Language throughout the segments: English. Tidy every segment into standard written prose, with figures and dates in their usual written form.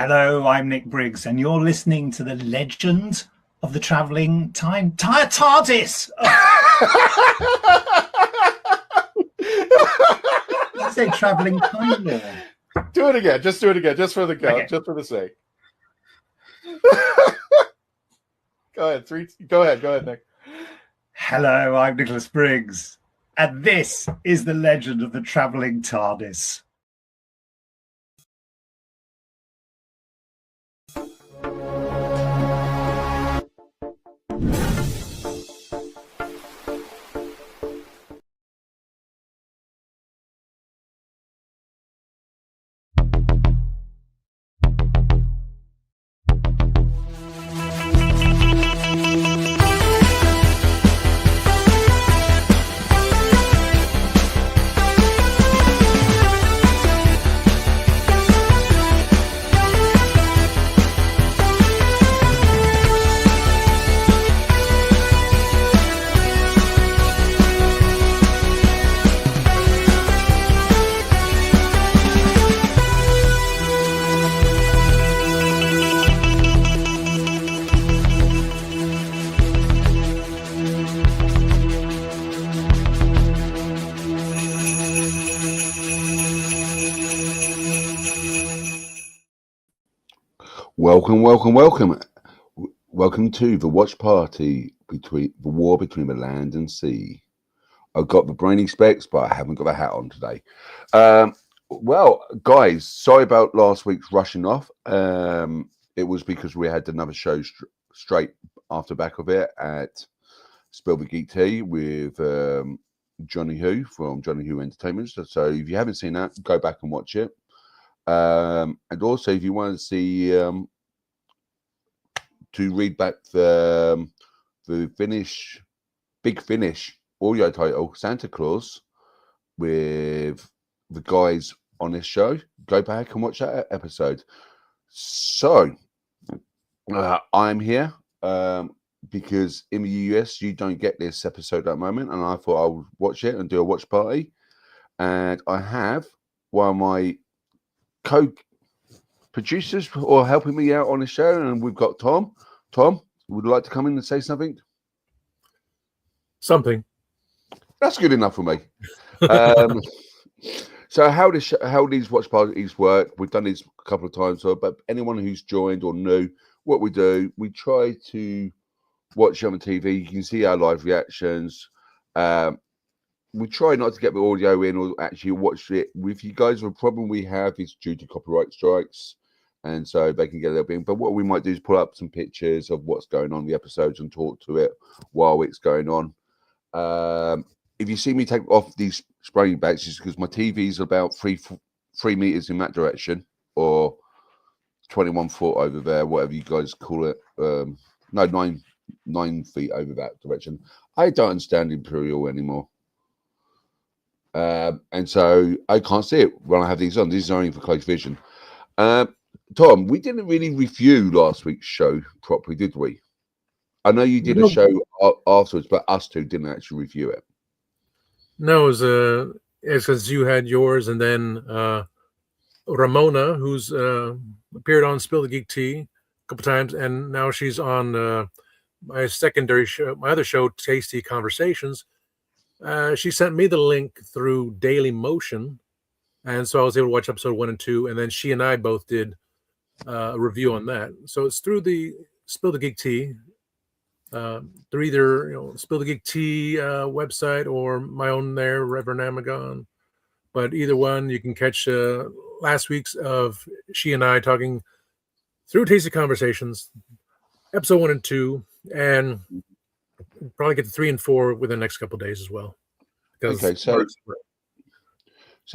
Hello, I'm Nick Briggs, and you're listening to the legend of the travelling TARDIS. You say travelling time lord. Do it again. Just do it again. Just for the count. Okay. Just for the sake. Go ahead, Nick. Hello, I'm Nicholas Briggs, and this is the legend of the travelling TARDIS. Welcome to the watch party between the war between the land and sea. I've got the brainy specs, but I haven't got the hat on today. Well, guys, sorry about last week's rushing off. It was because we had another show straight after back of it at Spill the Geek Tea with Johnny Who from Johnny Who Entertainment. So if you haven't seen that, go back and watch it. And also, if you want to see to read back the Big Finish audio title, Santa Claus, with the guys on this show, go back and watch that episode. So I'm here because in the US you don't get this episode at the moment, and I thought I would watch it and do a watch party. And I have one of my co-producers or helping me out on the show, and we've got Tom. Tom, would you like to come in and say something? Something. That's good enough for me. So how these watch parties work, we've done these a couple of times, but anyone who's joined or new, what we do, we try to watch it on the TV. You can see our live reactions. We try not to get the audio in or actually watch it with you guys. The problem we have is due to copyright strikes, and so they can get a little bit. But what we might do is pull up some pictures of what's going on in the episodes and talk to it while it's going on. If you see me take off these spraying bags, it's because my TV is about 3 meters in that direction, or 21 foot over there, whatever you guys call it. No, 9 feet over that direction. I don't understand Imperial anymore. And so I can't see it when I have these on. These are only for close vision. Tom, we didn't really review last week's show properly, did we? I know you did a show afterwards, but us two didn't actually review it. No, it's because you had yours, and then Ramona, who's appeared on Spill the Geek Tea a couple times, and now she's on my secondary show, my other show, Tasty Conversations. She sent me the link through Daily Motion, and so I was able to watch episode 1 and 2, and then she and I both did a review on that. So it's through the Spill the Geek Tea, through either Spill the Geek Tea website or my own there, Reverend Amagon. But either one, you can catch last week's of she and I talking through Tasty Conversations, episode 1 and 2, and probably get to 3 and 4 within the next couple of days as well. Okay, so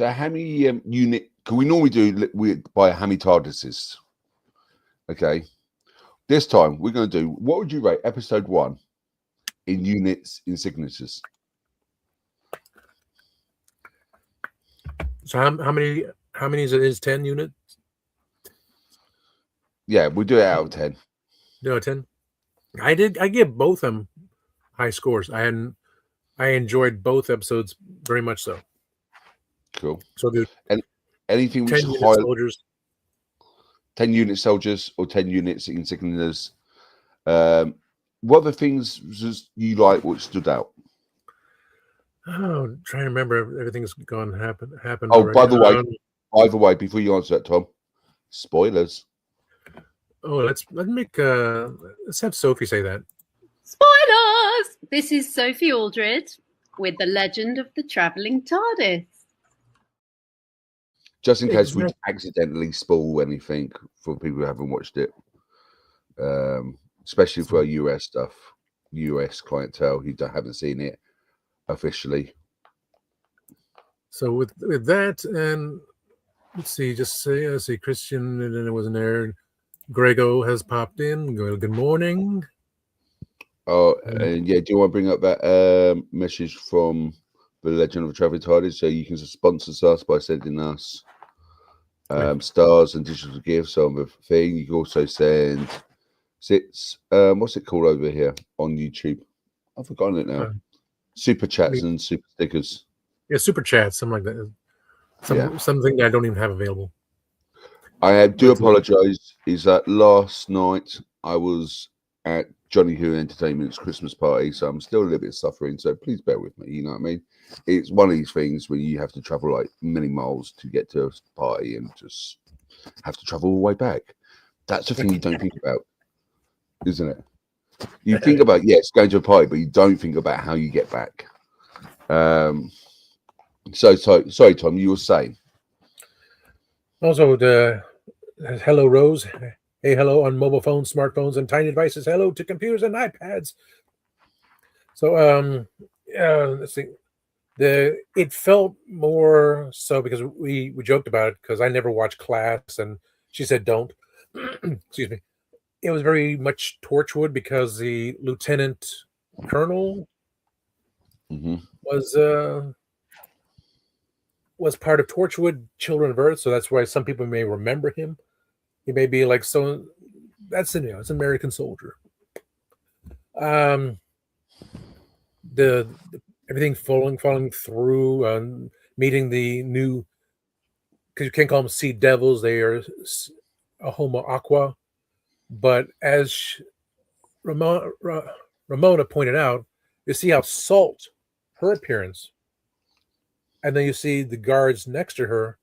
how many unit? Can we normally buy how many TARDISes? Okay, this time we're going to do. What would you rate episode 1 in units in signatures? So how many is it? Is 10 units? Yeah, we'll do it out of 10. No, 10. I give both of them high scores. I enjoyed both episodes very much so. Cool. So good. And anything which is soldiers. 10 unit soldiers or 10 units insignias. What are the things you like? What stood out? Oh, trying to remember. Everything's happened Oh, already. by the way, before you answer that, Tom, spoilers. Oh, let's have Sophie say that. Spoilers! This is Sophie Aldred with The Legend of the Travelling TARDIS. Just in case we accidentally spoil anything for people who haven't watched it, especially for our US stuff, US clientele who haven't seen it officially. So with that, and let's see, Christian, and then it wasn't there. Grego has popped in. Good morning. Oh, and yeah, do you want to bring up that message from the Legend of the Travelling TARDIS? So you can sponsor us by sending us stars and digital gifts on the thing. You can also send what's it called over here on YouTube? I've forgotten it now. Super chats and super stickers. Yeah, super chats, something like that. Something that I don't even have available. I do apologize. Is that last night I was at Johnny Who Entertainment's Christmas party, so I'm still a little bit suffering. So please bear with me. You know what I mean? It's one of these things where you have to travel like many miles to get to a party and just have to travel all the way back. That's the thing you don't think about, isn't it? You think about going to a party, but you don't think about how you get back. So sorry, Tom, you were saying. Also, the hello, Rose. Hey, hello on mobile phones, smartphones, and tiny devices. Hello to computers and iPads. So, let's see. It felt more so because we joked about it because I never watched Class, and she said don't. Excuse me. It was very much Torchwood because the lieutenant colonel was part of Torchwood Children of Earth, so that's why some people may remember him. He may be like it's an American soldier. The everything falling through, meeting the new, because you can't call them Sea Devils, they are a Homo Aqua. But as Ramona pointed out, you see how Salt, her appearance, and then you see the guards next to her,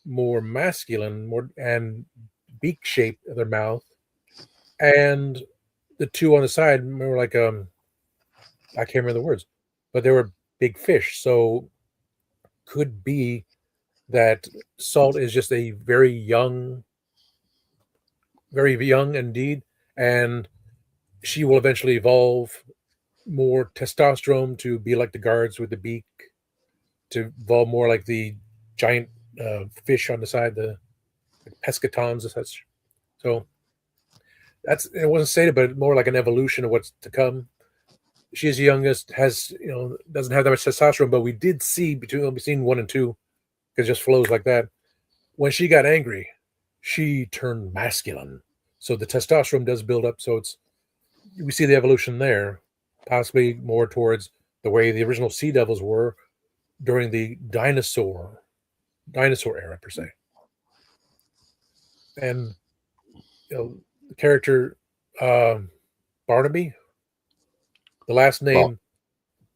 more masculine, and beak shape of their mouth, and the two on the side were like I can't remember the words, but they were big fish. So could be that Salt is just a very young indeed, and she will eventually evolve more testosterone to be like the guards with the beak, to evolve more like the giant fish on the side, the pescatons and such. So it wasn't stated, but more like an evolution of what's to come. She's the youngest, doesn't have that much testosterone, but we did see between scene 1 and 2, because it just flows like that. When she got angry, she turned masculine. So the testosterone does build up. So we see the evolution there, possibly more towards the way the original Sea Devils were during the dinosaur era per se. And the character Barnaby, the last name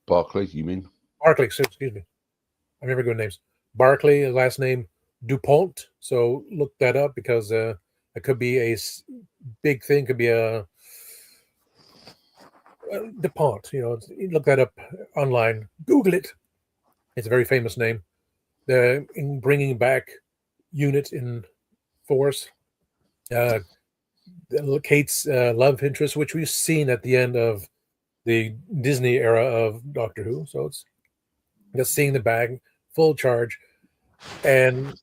Barclay, you mean? Barclay, excuse me. I never good names. Barclay, the last name Dupont. So look that up, because it could be a big thing. Could be a DuPont. Look that up online. Google it. It's a very famous name. In bringing back unit in force. Kate's love interest, which we've seen at the end of the Disney era of Doctor Who. So it's just seeing the bag full charge. And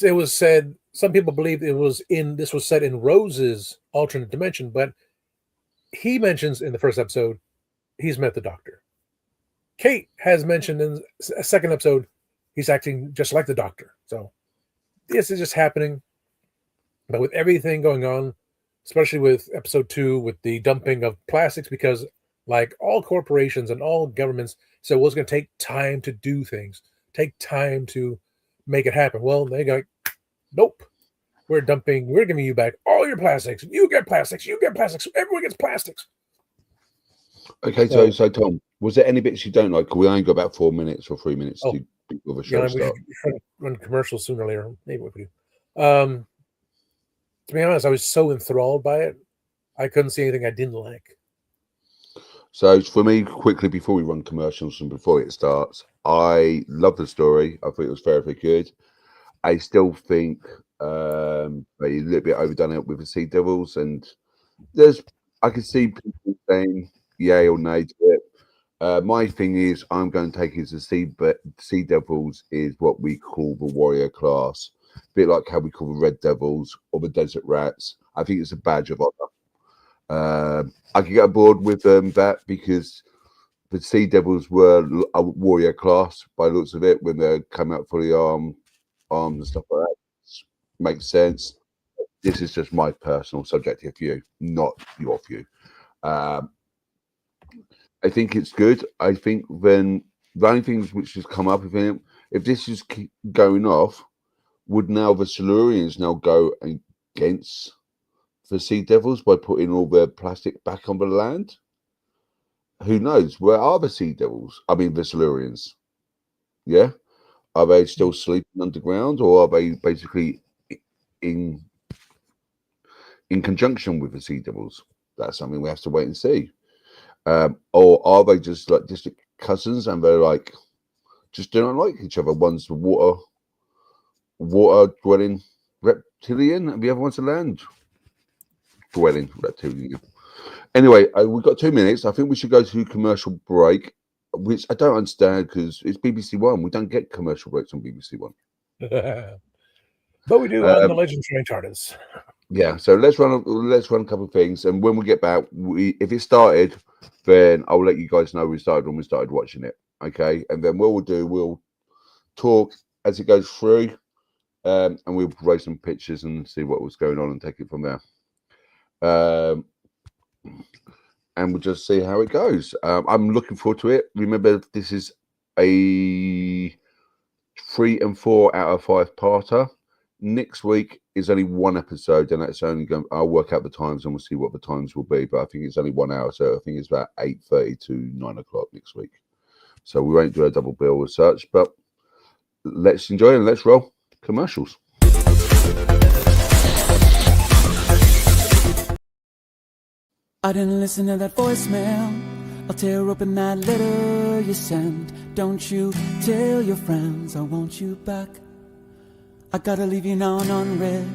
it was said, some people believe this was set in Rose's alternate dimension, but he mentions in the first episode he's met the Doctor. Kate has mentioned in a second episode he's acting just like the Doctor. So this is just happening. But with everything going on, especially with episode 2, with the dumping of plastics, because like all corporations and all governments said, well, it's going to take time to do things, take time to make it happen. Well, they go, nope, we're giving you back all your plastics. You get plastics. Everyone gets plastics. Okay, so Tom, was there any bits you don't like? We only got about 4 minutes or 3 minutes to of a show start. We should run commercials sooner or later. Maybe we could do. To be honest, I was so enthralled by it, I couldn't see anything I didn't like. So for me, quickly before we run commercials and before it starts, I love the story. I think it was very, very good. I still think a little bit overdone it with the Sea Devils, and I can see people saying yay or nay to it. My thing is, I'm going to take it as the Sea Devils is what we call the warrior class, a bit like how we call the Red Devils or the Desert Rats. I think it's a badge of honor. I could get aboard with that because the Sea Devils were a warrior class by the looks of it when they come out fully armed and stuff like that. Makes sense. This is just my personal subjective view, not your view. I think it's good. I think then the only things which has come up with it, if this is going off, would now the Silurians now go against the Sea Devils by putting all their plastic back on the land? Who knows? Where are the Sea Devils? I mean, the Silurians. Yeah? Are they still sleeping underground, or are they basically in conjunction with the Sea Devils? That's something we have to wait and see. Or are they just like distant cousins and they're like just do not like each other? One's the water dwelling reptilian and the other one's a land dwelling reptilian. Anyway, we've got 2 minutes. I think we should go to commercial break, which I don't understand because it's BBC One. We don't get commercial breaks on BBC One. But we do on the Legend Train TARDIS. Yeah, so let's run a couple of things, and when we get back, if it started, then I'll let you guys know we started when we started watching it. Okay, and then what we'll talk as it goes through, and we'll raise some pictures and see what was going on and take it from there. And we'll just see how it goes. I'm looking forward to it. Remember, this is a 3 and 4 out of 5 parter. Next week is only 1 episode, and that's only going. I'll work out the times, and we'll see what the times will be. But I think it's only 1 hour, so I think it's about 8:30 to 9 o'clock next week. So we won't do a double bill as such. But let's enjoy and let's roll commercials. I didn't listen to that voicemail. I'll tear open that letter you sent. Don't you tell your friends I want you back. I gotta leave you now unread,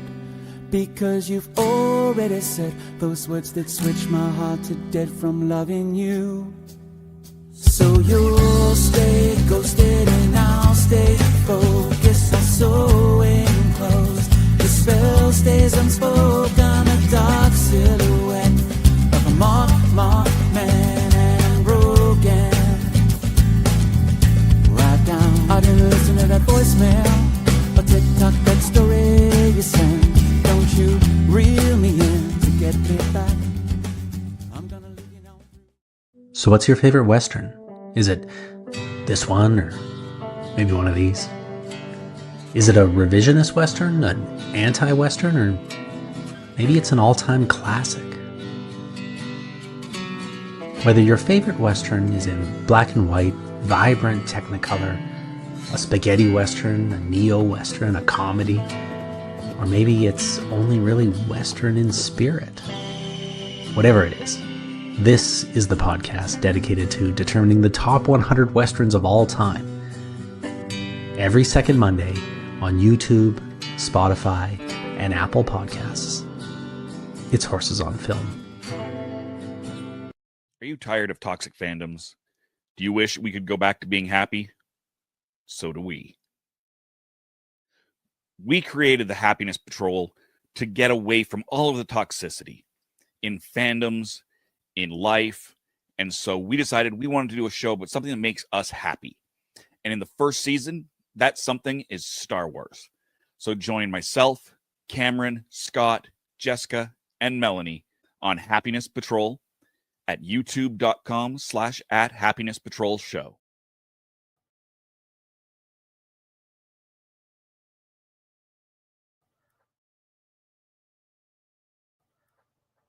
because you've already said those words that switch my heart to dead from loving you. So you'll stay ghosted and I'll stay focused. I'll sew enclosed. The spell stays unspoken. A dark silhouette of a marked man and broken. Right down. I didn't listen to that voicemail. TikTok, that story you sent. Don't you reel me in to get me back. I'm gonna leave you now. So what's your favorite Western? Is it this one or maybe one of these? Is it a revisionist Western, an anti-Western, or maybe it's an all-time classic? Whether your favorite Western is in black and white, vibrant Technicolor, a spaghetti Western, a neo-Western, a comedy, or maybe it's only really Western in spirit. Whatever it is, this is the podcast dedicated to determining the top 100 Westerns of all time. Every second Monday on YouTube, Spotify, and Apple Podcasts. It's Horses on Film. Are you tired of toxic fandoms? Do you wish we could go back to being happy? So do we. We created the Happiness Patrol to get away from all of the toxicity in fandoms, in life, and so we decided we wanted to do a show about something that makes us happy. And in the first season, that something is Star Wars. So join myself, Cameron, Scott, Jessica, and Melanie on Happiness Patrol at youtube.com/@happinesspatrolshow.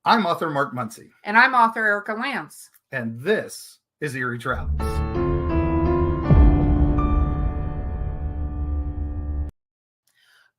I'm author Mark Muncy. And I'm author Erica Lance. And this is Eerie Travels.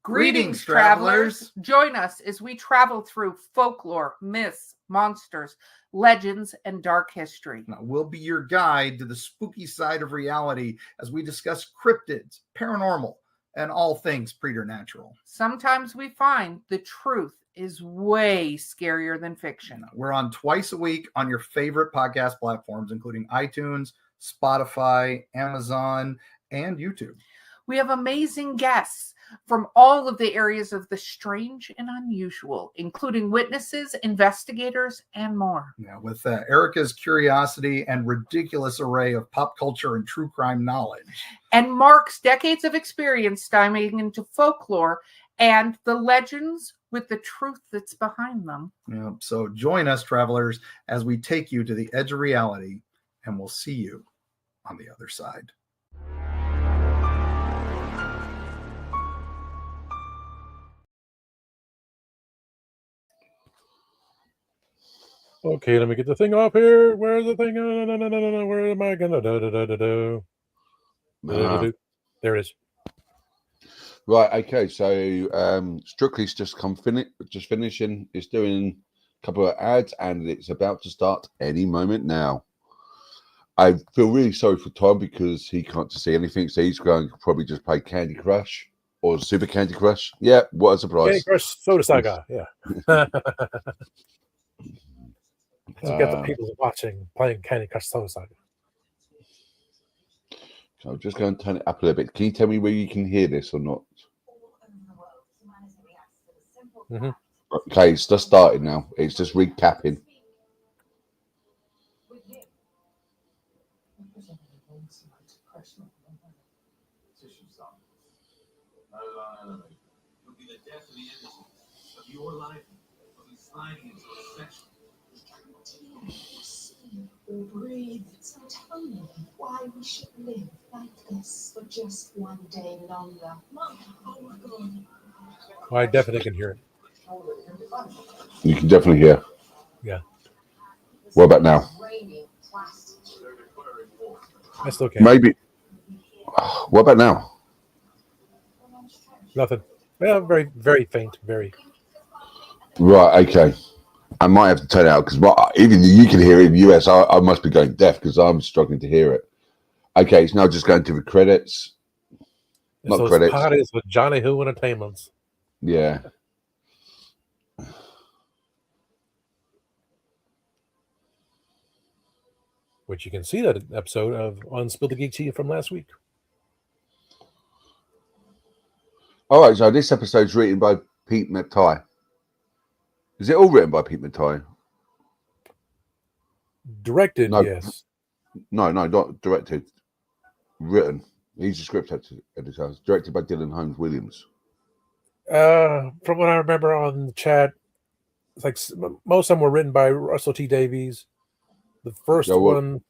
Greetings, travelers. Join us as we travel through folklore, myths, monsters, legends, and dark history. Now, we'll be your guide to the spooky side of reality as we discuss cryptids, paranormal, and all things preternatural. Sometimes we find the truth is way scarier than fiction. We're on twice a week on your favorite podcast platforms, including iTunes, Spotify, Amazon, and YouTube. We have amazing guests from all of the areas of the strange and unusual, including witnesses, investigators, and more. Now, with Erica's curiosity and ridiculous array of pop culture and true crime knowledge. And Mark's decades of experience diving into folklore and the legends with the truth that's behind them. Yeah, so join us, travelers, as we take you to the edge of reality, and we'll see you on the other side. Okay, let me get the thing off here. Where's the thing? No. Where am I gonna do? There it is. Right. Okay. So Strictly's just finishing. It's doing a couple of ads, and it's about to start any moment now. I feel really sorry for Tom because he can't see anything, so he's going to probably just play Candy Crush or Super Candy Crush. Yeah, what a surprise! Candy Crush Soda Saga. Yeah. So we got the people watching playing Candy Crush Soda Saga. So I'm just going to turn it up a little bit. Can you tell me where you can hear this or not? Mm-hmm. Okay, it's just started now. It's just recapping. You'll be the death of the innocent of your life will be sliding into a section. Or breathe. So tell me why we should live like this for just one day longer. Mom, oh my God. I definitely can hear it. You can definitely hear. Yeah. What about now? I still can. Maybe. What about now? Nothing. Yeah, very, very faint. Very. Right. Okay. I might have to turn it out because even you can hear it in the US. I must be going deaf because I'm struggling to hear it. Okay, it's now just going to the credits. It's not credits. Parties with Johnny Who Entertainments. Yeah. Which you can see that episode of on Spill the Geek Tea from last week. All right, so this episode's written by Pete McTighe. Is it all written by Pete McTighe? Directed, no, yes. No, not directed. Written. He's a script editor. Directed by Dylan Holmes Williams. From what I remember on the chat, it's like most of them were written by Russell T Davies. The first one,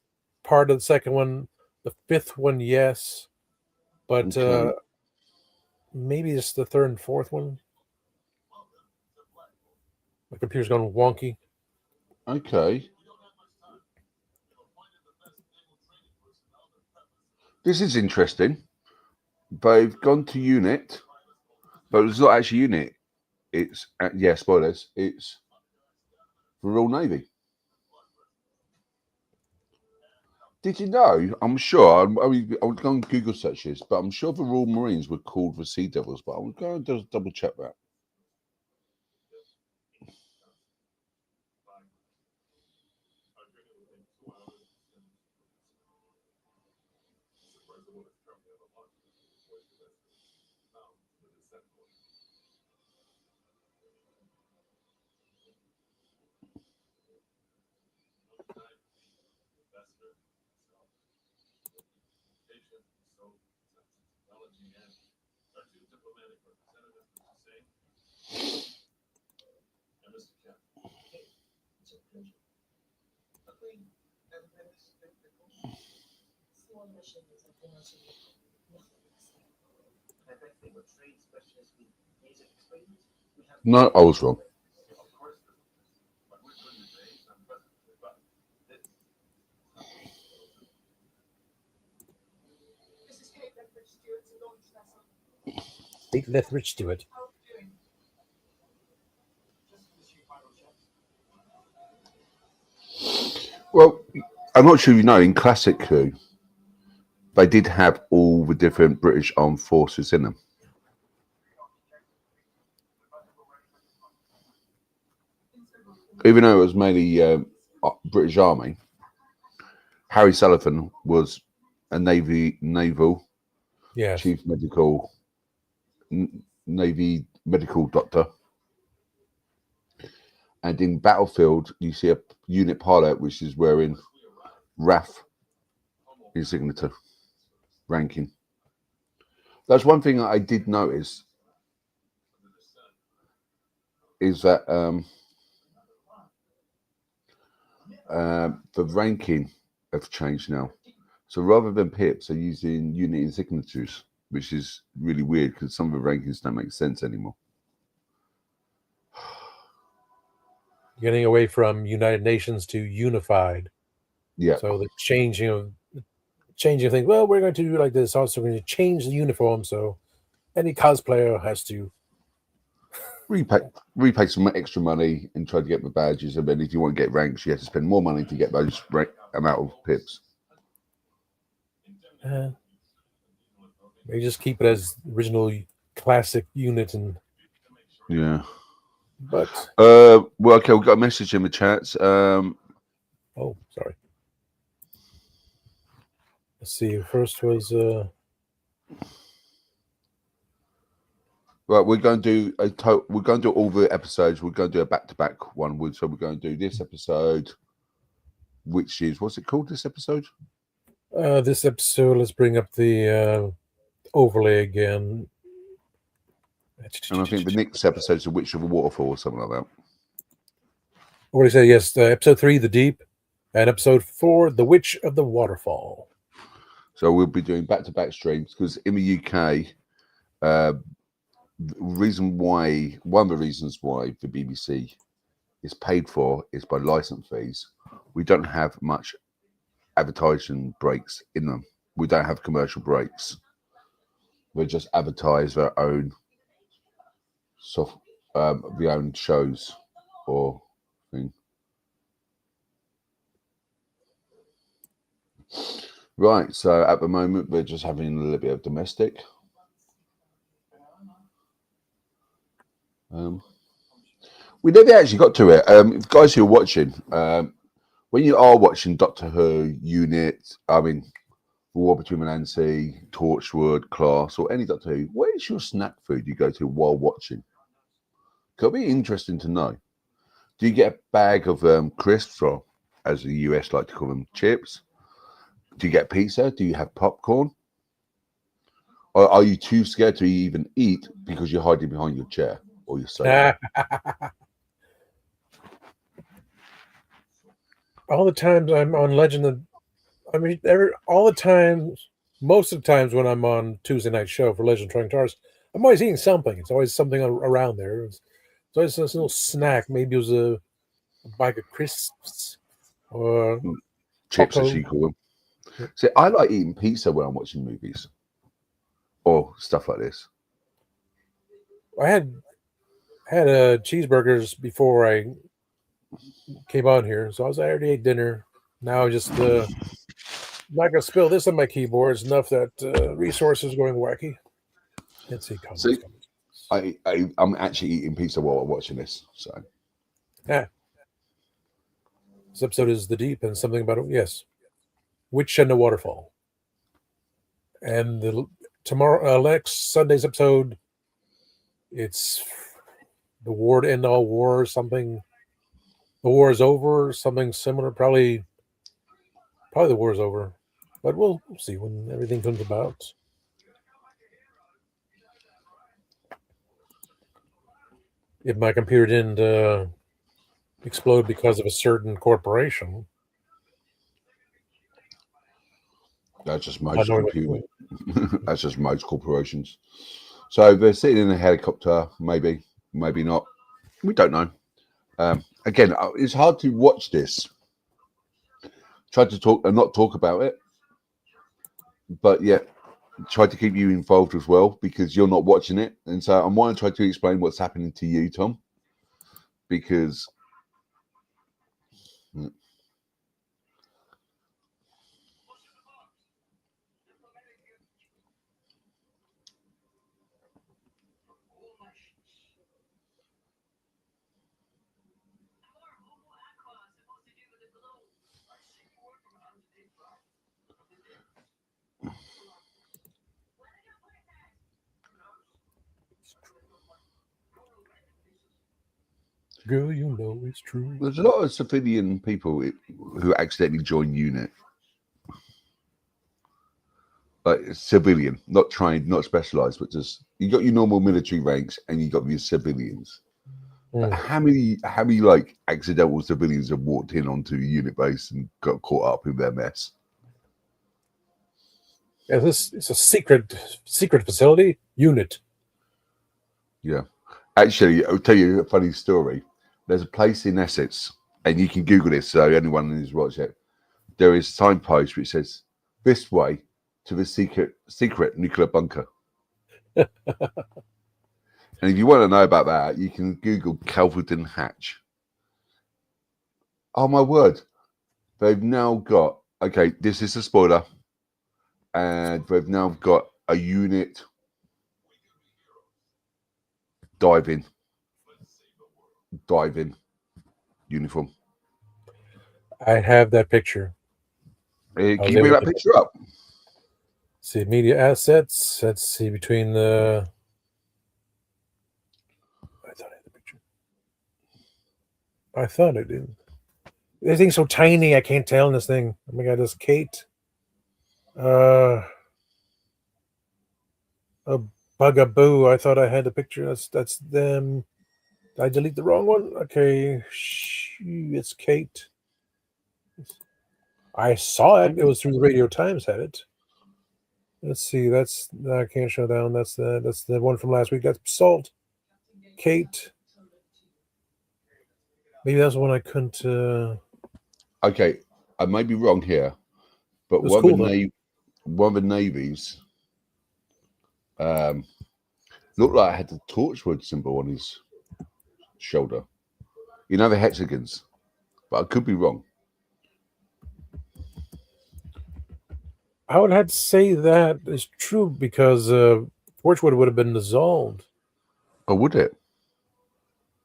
part of the second one, the fifth one, yes. But maybe it's the third and fourth one. My computer's gone wonky. Okay. This is interesting. They've gone to unit, but it's not actually unit. It's, spoilers. It's the Royal Navy. Did you know? I'm sure. I would go on Google searches, but I'm sure the Royal Marines were called the Sea Devils, but I would go and just double check that. No, I was wrong. Big Lethbridge-Stewart. Well, I'm not sure if you know, in Classic Who, they did have all the different British armed forces in them. Even though it was mainly British Army, Harry Sullivan was a naval chief medical Navy medical doctor. And in Battlefield, you see a unit pilot which is wearing RAF insignia ranking. That's one thing I did notice, is that the ranking have changed now. So rather than pips, they're using unit insignatures, which is really weird because some of the rankings don't make sense anymore. Getting away from United Nations to unified. Yeah. So the changing things. Well, we're going to do like this. Also, we're going to change the uniform. So any cosplayer has to repay some extra money and try to get the badges. And then if you want to get ranks, you have to spend more money to get those amount of pips. They just keep it as original classic unit and yeah. But well, okay, we've got a message in the chats. Oh, sorry. Let's see. First was right. We're going to do we're going to do all the episodes. We're going to do a back-to-back one. So we're going to do this episode, which is, what's it called? This episode. This episode. Let's bring up the overlay again. And I think the next episode is The Witch of the Waterfall or something like that. What do you say? Yes, episode 3, The Deep, and episode 4, The Witch of the Waterfall. So we'll be doing back-to-back streams because in the UK, one of the reasons why the BBC is paid for is by license fees. We don't have much advertising breaks in them. We don't have commercial breaks. We just advertise our own the own shows or thing. Right, so at the moment we're just having a little bit of domestic. We never actually got to it. Guys who are watching, when you are watching Doctor Who, Unit, War Between Land and Sea, Torchwood, Class, or any Doctor Who, where is your snack food you go to while watching? Could be interesting to know. Do you get a bag of crisps, or as the US like to call them, chips? Do you get pizza? Do you have popcorn? Or are you too scared to even eat because you're hiding behind your chair or your sofa? All the times I'm on Legend of, all the times, most of the times when I'm on Tuesday night show for Legend of Trying Tars, I'm always eating something. It's always something around there. It's always this little snack. Maybe it was a bag of crisps or chips, as you call them. See, I like eating pizza when I'm watching movies or stuff like this. I had cheeseburgers before I came on here, so I already ate dinner. Now I just I'm not gonna spill this on my keyboard. It's enough that resources going wacky. Let's see. I'm actually eating pizza while I'm watching this. So yeah, this episode is The Deep and something about it. Yes, Witch and the Waterfall. And tomorrow, next Sunday's episode, it's the war to end all war. Something. The war is over. Something similar. Probably the war is over, but we'll see when everything comes about. If my computer didn't explode because of a certain corporation, that's just most computer. That's just most corporations. So they're sitting in a helicopter. Maybe not. We don't know. Again, it's hard to watch this. Try to talk and not talk about it, but yeah, try to keep you involved as well because you're not watching it, and so I want to try to explain what's happening to you, Tom, because. Girl, you know it's true. There's a lot of civilian people who accidentally join unit. Like civilian, not trained, not specialized, but just you got your normal military ranks and you got your civilians. Like, how many like accidental civilians have walked in onto a unit base and got caught up in their mess? Yeah, this is a secret facility unit. Yeah. Actually, I'll tell you a funny story. There's a place in Essex, and you can Google this, so anyone who's watched it. There is a signpost which says, "This way to the secret nuclear bunker." And if you want to know about that, you can Google Calverton Hatch. Oh, my word. They've now got, okay, this is a spoiler, and they've now got a unit diving uniform. I have that picture. Can you bring that picture up? See, media assets. Let's see, between the... I thought I had the picture. I thought I did. This thing's so tiny, I can't tell in this thing. Oh my God, this Kate. A bugaboo. I thought I had the picture. That's them. Did I delete the wrong one? Okay. It's Kate. I saw it. It was through the Radio Times had it. Let's see. That's I can't show down. That's the one from last week. That's Salt. Kate. Maybe that's the one I couldn't. Okay, I may be wrong here, but one of the navies looked like it had the Torchwood symbol on his shoulder. You know, the hexagons, but I could be wrong. I would have to say that is true because Torchwood would have been dissolved. Oh, would it?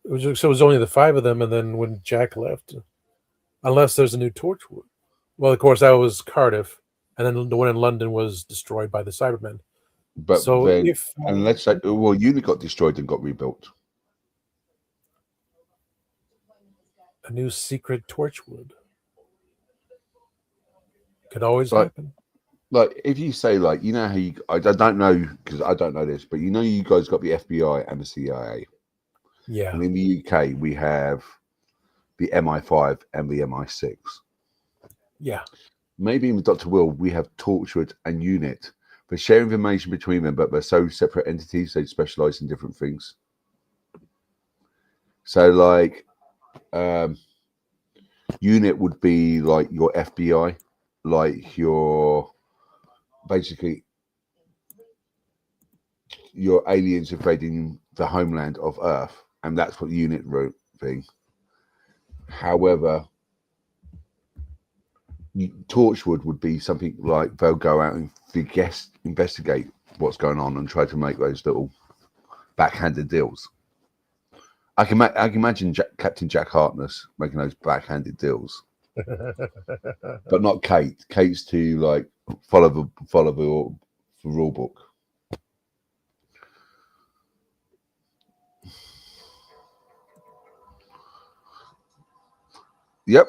So it was only the 5 of them, and then when Jack left, unless there's a new Torchwood. Well, of course, that was Cardiff, and then the one in London was destroyed by the Cybermen. But so then, unless unit got destroyed and got rebuilt. A new secret Torchwood could always happen. Like if you say, like, you know how you, I don't know because I don't know this, but you know you guys got the FBI and the CIA. Yeah. And in the UK we have the MI5 and the MI6. Yeah. Maybe in Dr. Will we have Torchwood and Unit. They share information between them, but they're so separate entities. They specialize in different things. So, like, Unit would be like your FBI, like your basically your aliens invading the homeland of Earth, and that's what Unit wrote thing. However, Torchwood would be something like they'll go out and investigate what's going on and try to make those little backhanded deals. I can imagine Captain Jack Harkness making those backhanded deals, but not Kate. Kate's to like follow the rule book. Yep.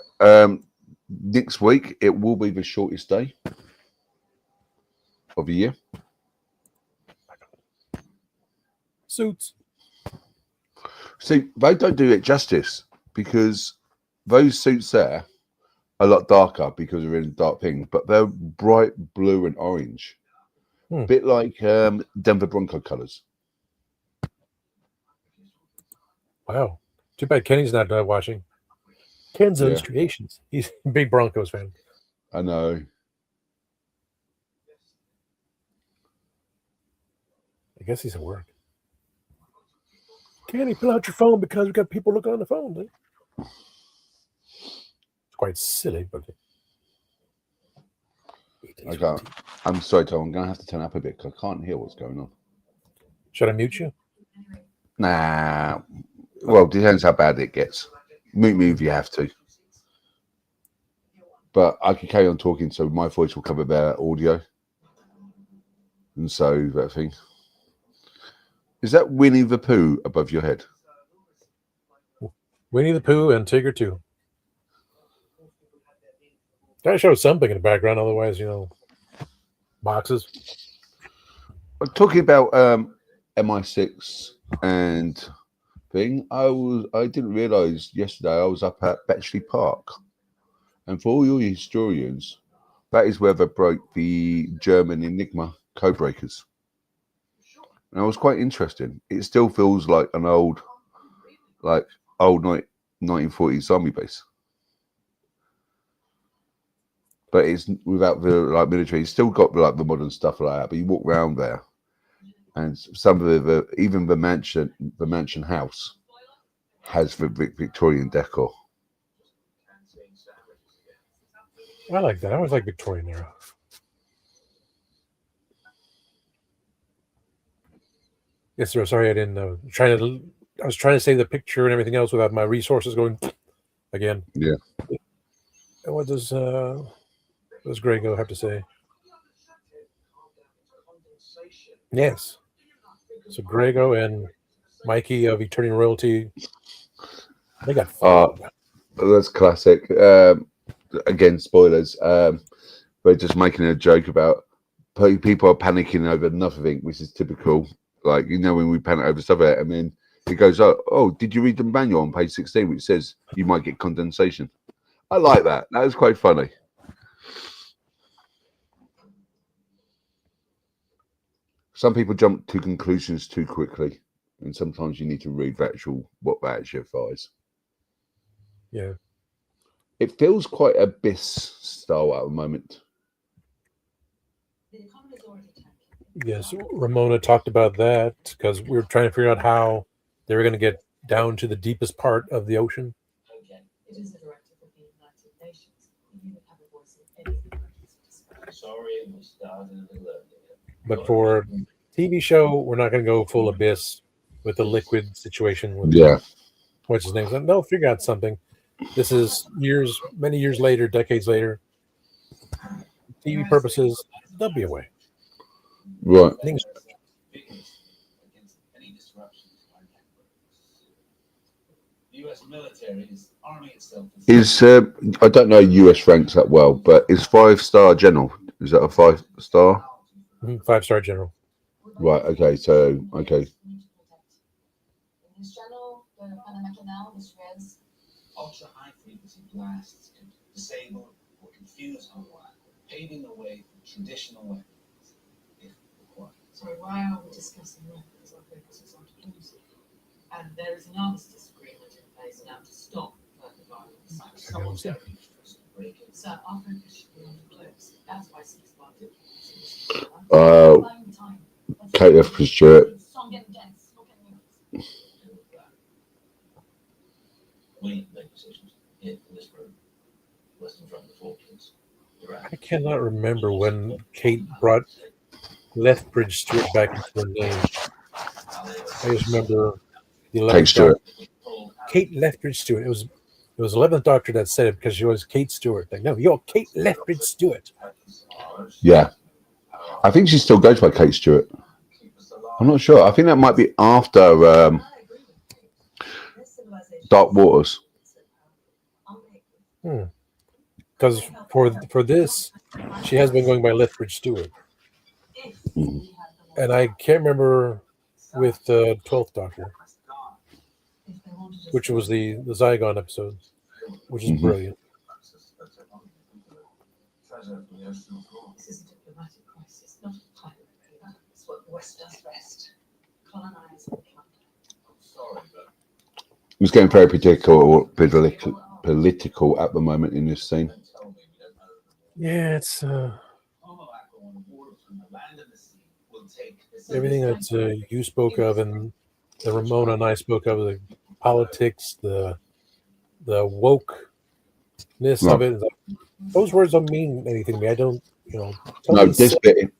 Next week it will be the shortest day of the year. Suits. See, they don't do it justice because those suits there are a lot darker because they're in dark things, but they're bright blue and orange, a bit like Denver Bronco colors. Wow. Too bad Kenny's not watching. Ken's illustrations. He's a big Broncos fan. I know. guess he's at work. Can't you pull out your phone because we've got people looking on the phone? Eh? It's quite silly, but I'm sorry, Tom. I'm going to have to turn up a bit because I can't hear what's going on. Should I mute you? Nah. Well, depends how bad it gets. Mute me if you have to. But I can carry on talking, so my voice will cover their audio. And so that thing. Is that Winnie the Pooh above your head? Winnie the Pooh and Tigger too. Gotta show something in the background, otherwise, boxes. I'm talking about MI6 and thing. I didn't realise yesterday I was up at Bletchley Park, and for all your historians, that is where they broke the German Enigma code breakers. And it was quite interesting. It still feels like an old 1940s army base. But it's without the military. It's still got the modern stuff like that. But you walk around there, and some of even the mansion house has the Victorian decor. I like that. I always like Victorian era. Yes, sir. Sorry, I didn't know. I was trying to save the picture and everything else without my resources going again. Yeah. And what does Grego have to say? Yes. So Grego and Mikey of Eternal Royalty, they got fun. That's classic. Again, spoilers. We're just making a joke about people are panicking over nothing, which is typical. Like, when we panic over stuff, and then it goes, oh, did you read the manual on page 16, which says you might get condensation? I like that. That was quite funny. Some people jump to conclusions too quickly, and sometimes you need to read what that actually advise. Yeah. It feels quite Abyss style at the moment. Yes, Ramona talked about that because we were trying to figure out how they were going to get down to the deepest part of the ocean. It is a directive of the United Nations. You have a voice in anything. Sorry, it was started a little earlier. But for TV show, we're not going to go full Abyss with the liquid situation. What's his name? So they'll figure out something. This is many years later, decades later. TV purposes, they'll be away. Right. US military is arming itself. I don't know US ranks that well, but is 5-star general? Is that a 5-star? 5-star general. Right. Okay. So okay. In this channel, the Panama Canal was res. Ultra high frequency blasts can disable or confuse Hawaii, paving the way for traditional weapons if required. Sorry, why are we discussing weapons? Our focus is on diplomacy. And there is an armistice agreement in place now to stop further violence. Someone's got to break it. So our focus should be on diplomacy. That's why ceasefire diplomacy. Kate Lethbridge-Stewart. Stop getting dense. Stop getting dense. We make decisions here in this room, Western Front of the Falklands. I cannot remember when Kate brought Lethbridge-Stewart back into the name. I just remember the 11th Doctor. Kate Lethbridge-Stewart. It was 11th Doctor that said it because she was Kate Stewart. Like, no, you're Kate Lethbridge-Stewart. Yeah. I think she still goes by Kate Stewart. I'm not sure. I think that might be after Dark Waters. Because for this, she has been going by Lethbridge-Stewart. And I can't remember with the 12th Doctor, which was the Zygon episode, which is brilliant. This is a diplomatic crisis, not a pirate. That's what the West does best. Colonize and plunder. Sorry, but It was getting very political at the moment in this scene. Yeah, it's everything that you spoke of and the Ramona and I spoke of, the politics, the wokeness of it. Those words don't mean anything to me. I don't, No, this bit.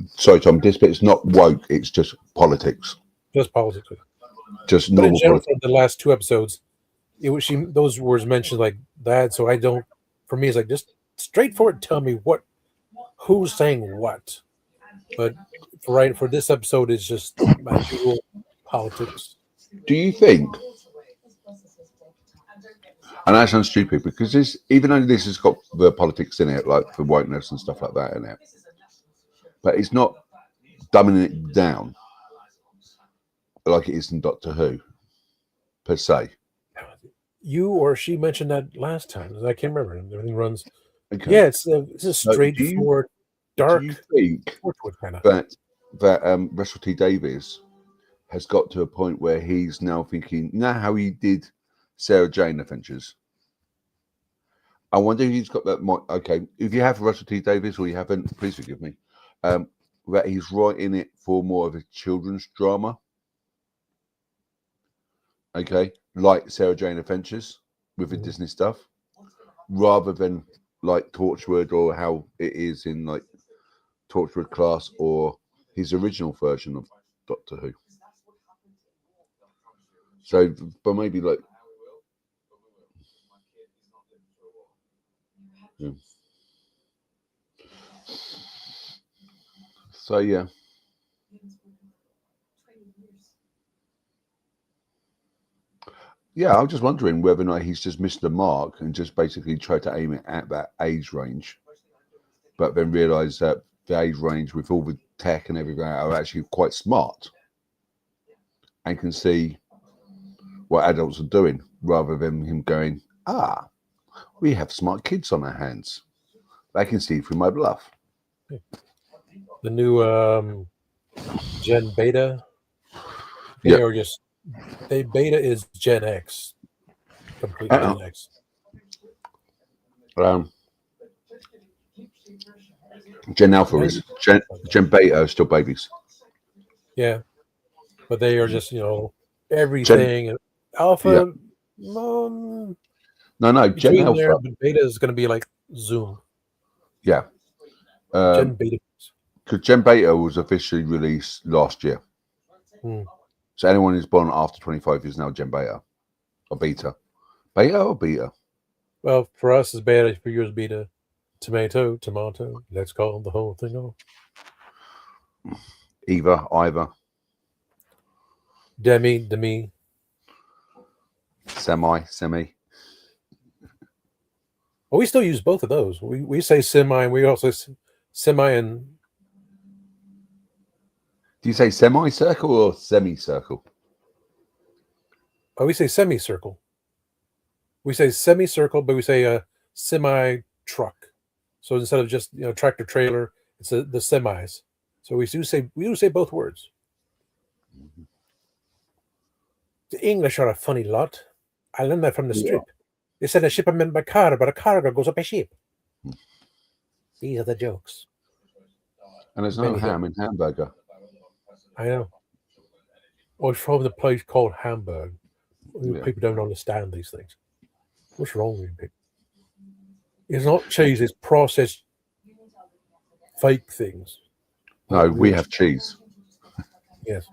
Sorry, Tom. This bit's not woke. It's just politics. Just politics. Just but normal in general, politics. for the last 2 episodes, those words mentioned like that. So I don't. For me, it's like just straightforward. Tell me who's saying what. But for this episode, it's just my usual politics. Do you think? And that sounds stupid because even though this has got the politics in it, like the wokeness and stuff like that in it, but it's not dumbing it down like it is in Doctor Who, per se. You or she mentioned that last time. I can't remember. Everything runs. Okay. Yeah, it's a straightforward, dark. Do you think kind of that Russell T Davies has got to a point where he's now thinking, you know how he did Sarah Jane Adventures? I wonder if he's got that. Okay, if you have Russell T Davies or you haven't, please forgive me. That he's writing it for more of a children's drama. Okay, like Sarah Jane Adventures with the Disney stuff, rather than like Torchwood or how it is in like Torchwood Class or his original version of Doctor Who. So, but maybe like. Yeah. So yeah. Yeah, I was just wondering whether or not he's just missed the mark and just basically tried to aim it at that age range, but then realised that the age range with all the tech and everything are actually quite smart and can see what adults are doing, rather than him going, we have smart kids on our hands. They can see through my bluff. The new Gen Beta. Yeah. Or just Beta is Gen X. Complete Gen X. Gen Alpha is Gen Beta are still babies. Yeah, but they are just everything. Alpha. No, Gen Alpha. There, but Beta is going to be like Zoom. Yeah. Gen Beta. Because Gen Beta was officially released last year. So anyone who's born after 25 is now Gen Beta or Beta. Beta or Beta? Well, for us it's Beta. For you it's Beta. Tomato. Let's call the whole thing off. Either. Demi. Semi. Well, we still use both of those. We say semi, and we also semi and. Do you say semicircle or semicircle? Oh, we say semicircle. We say semicircle, but we say semi truck. So instead of just tractor trailer, it's the semis. So we do say both words. The English are a funny lot. I learned that from the strip. They said a shipment by car, but a cargo goes up a ship. These are the jokes. And there's no ham in hamburger. I know. Or from the place called Hamburg. People don't understand these things. What's wrong with people? It's not cheese, it's processed fake things. No, we have cheese. Yes.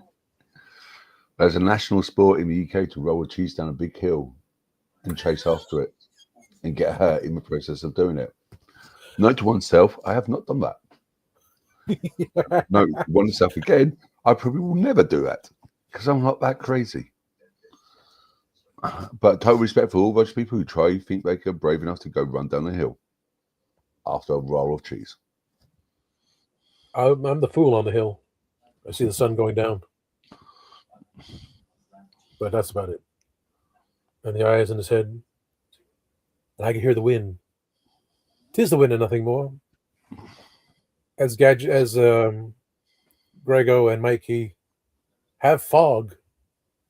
There's a national sport in the UK to roll a cheese down a big hill and chase after it and get hurt in the process of doing it. Note to oneself, I have not done that. No, oneself again, I probably will never do that because I'm not that crazy. But total respect for all those people who think they are brave enough to go run down the hill after a roll of cheese. I'm the fool on the hill. I see the sun going down. But that's about it. And the eyes in his head. I can hear the wind. 'Tis the wind and nothing more. As Grego and Mikey have fog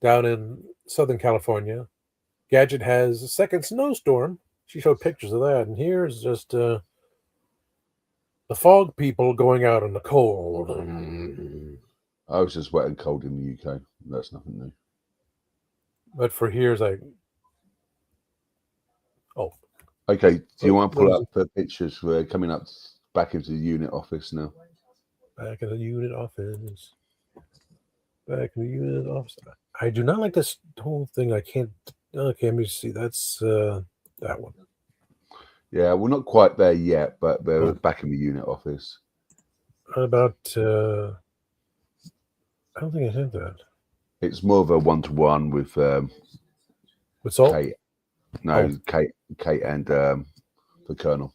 down in Southern California, Gadget has a second snowstorm. She showed pictures of that, and here's just the fog people going out in the cold. I was just wet and cold in the UK. That's nothing new. But for here, it's like, oh. Okay, do you want to pull up the pictures? We're coming up back into the unit office now. Back in the unit office. Back in the unit office. I do not like this whole thing. I can't. Okay, let me see. That's that one. Yeah, we're not quite there yet, but we're back in the unit office. How about? I don't think I had that. It's more of a one-to-one with Salt. Kate. No, Kate and the Colonel.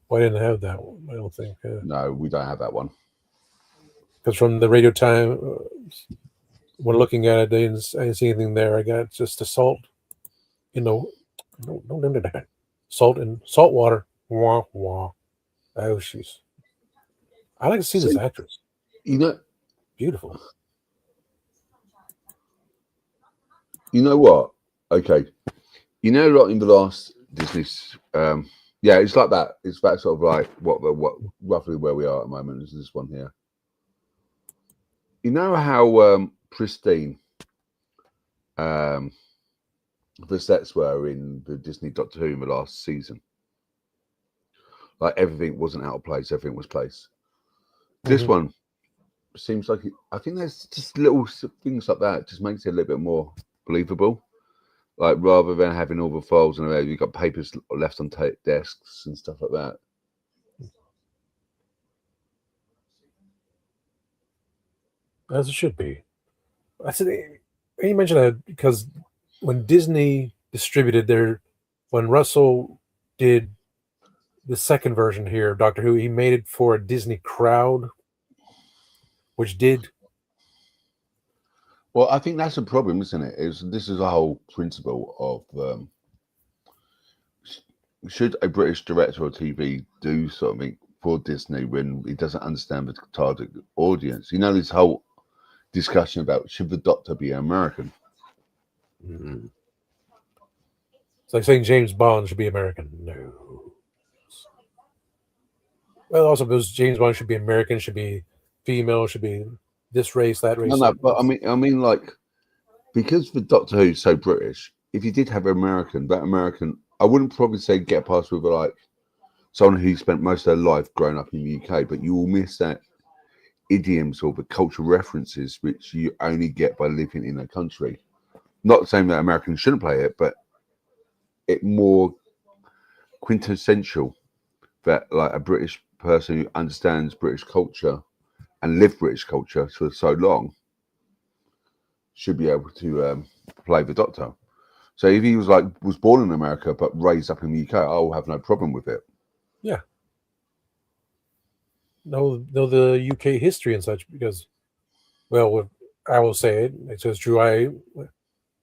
Well, I didn't have that one. I don't think. No, we don't have that one. Because from the Radio Time, when looking at it, I didn't see anything there. I got just the salt. No, salt and salt water. Wah wah. Oh, she's. I like to see this actress. You know, beautiful. You know what? Okay, you know, like in the last Disney, yeah, it's like that. It's that sort of like what roughly where we are at the moment. Is this one here? You know how pristine the sets were in the Disney Doctor Who in the last season? Like everything wasn't out of place. Everything was placed. This one seems like I think there's just little things like that. Just makes it a little bit more believable. Like rather than having all the files and you've got papers left on desks and stuff like that. As it should be. I said you mentioned that because when Disney distributed when Russell did the second version here of Doctor Who, he made it for a Disney crowd, which did. Well, I think that's a problem, isn't it? This is a whole principle of should a British director or TV do something for Disney when he doesn't understand the target audience? You know, this whole discussion about should the Doctor be American? Mm-hmm. It's like saying James Bond should be American. No. Well, also because James Bond should be American, should be female, should be this race, that race. No, but I mean, like, because the Doctor Who's so British, if you did have that American, I wouldn't probably say get past with like someone who spent most of their life growing up in the UK, but you will miss that idioms or the cultural references which you only get by living in a country. Not saying that Americans shouldn't play it, but it more quintessential that like a British person who understands British culture and lived British culture for so long should be able to play the Doctor. So if he was born in America but raised up in the UK, I'll have no problem with it. Yeah. Know the UK history and such because, well, I will say it. It says true.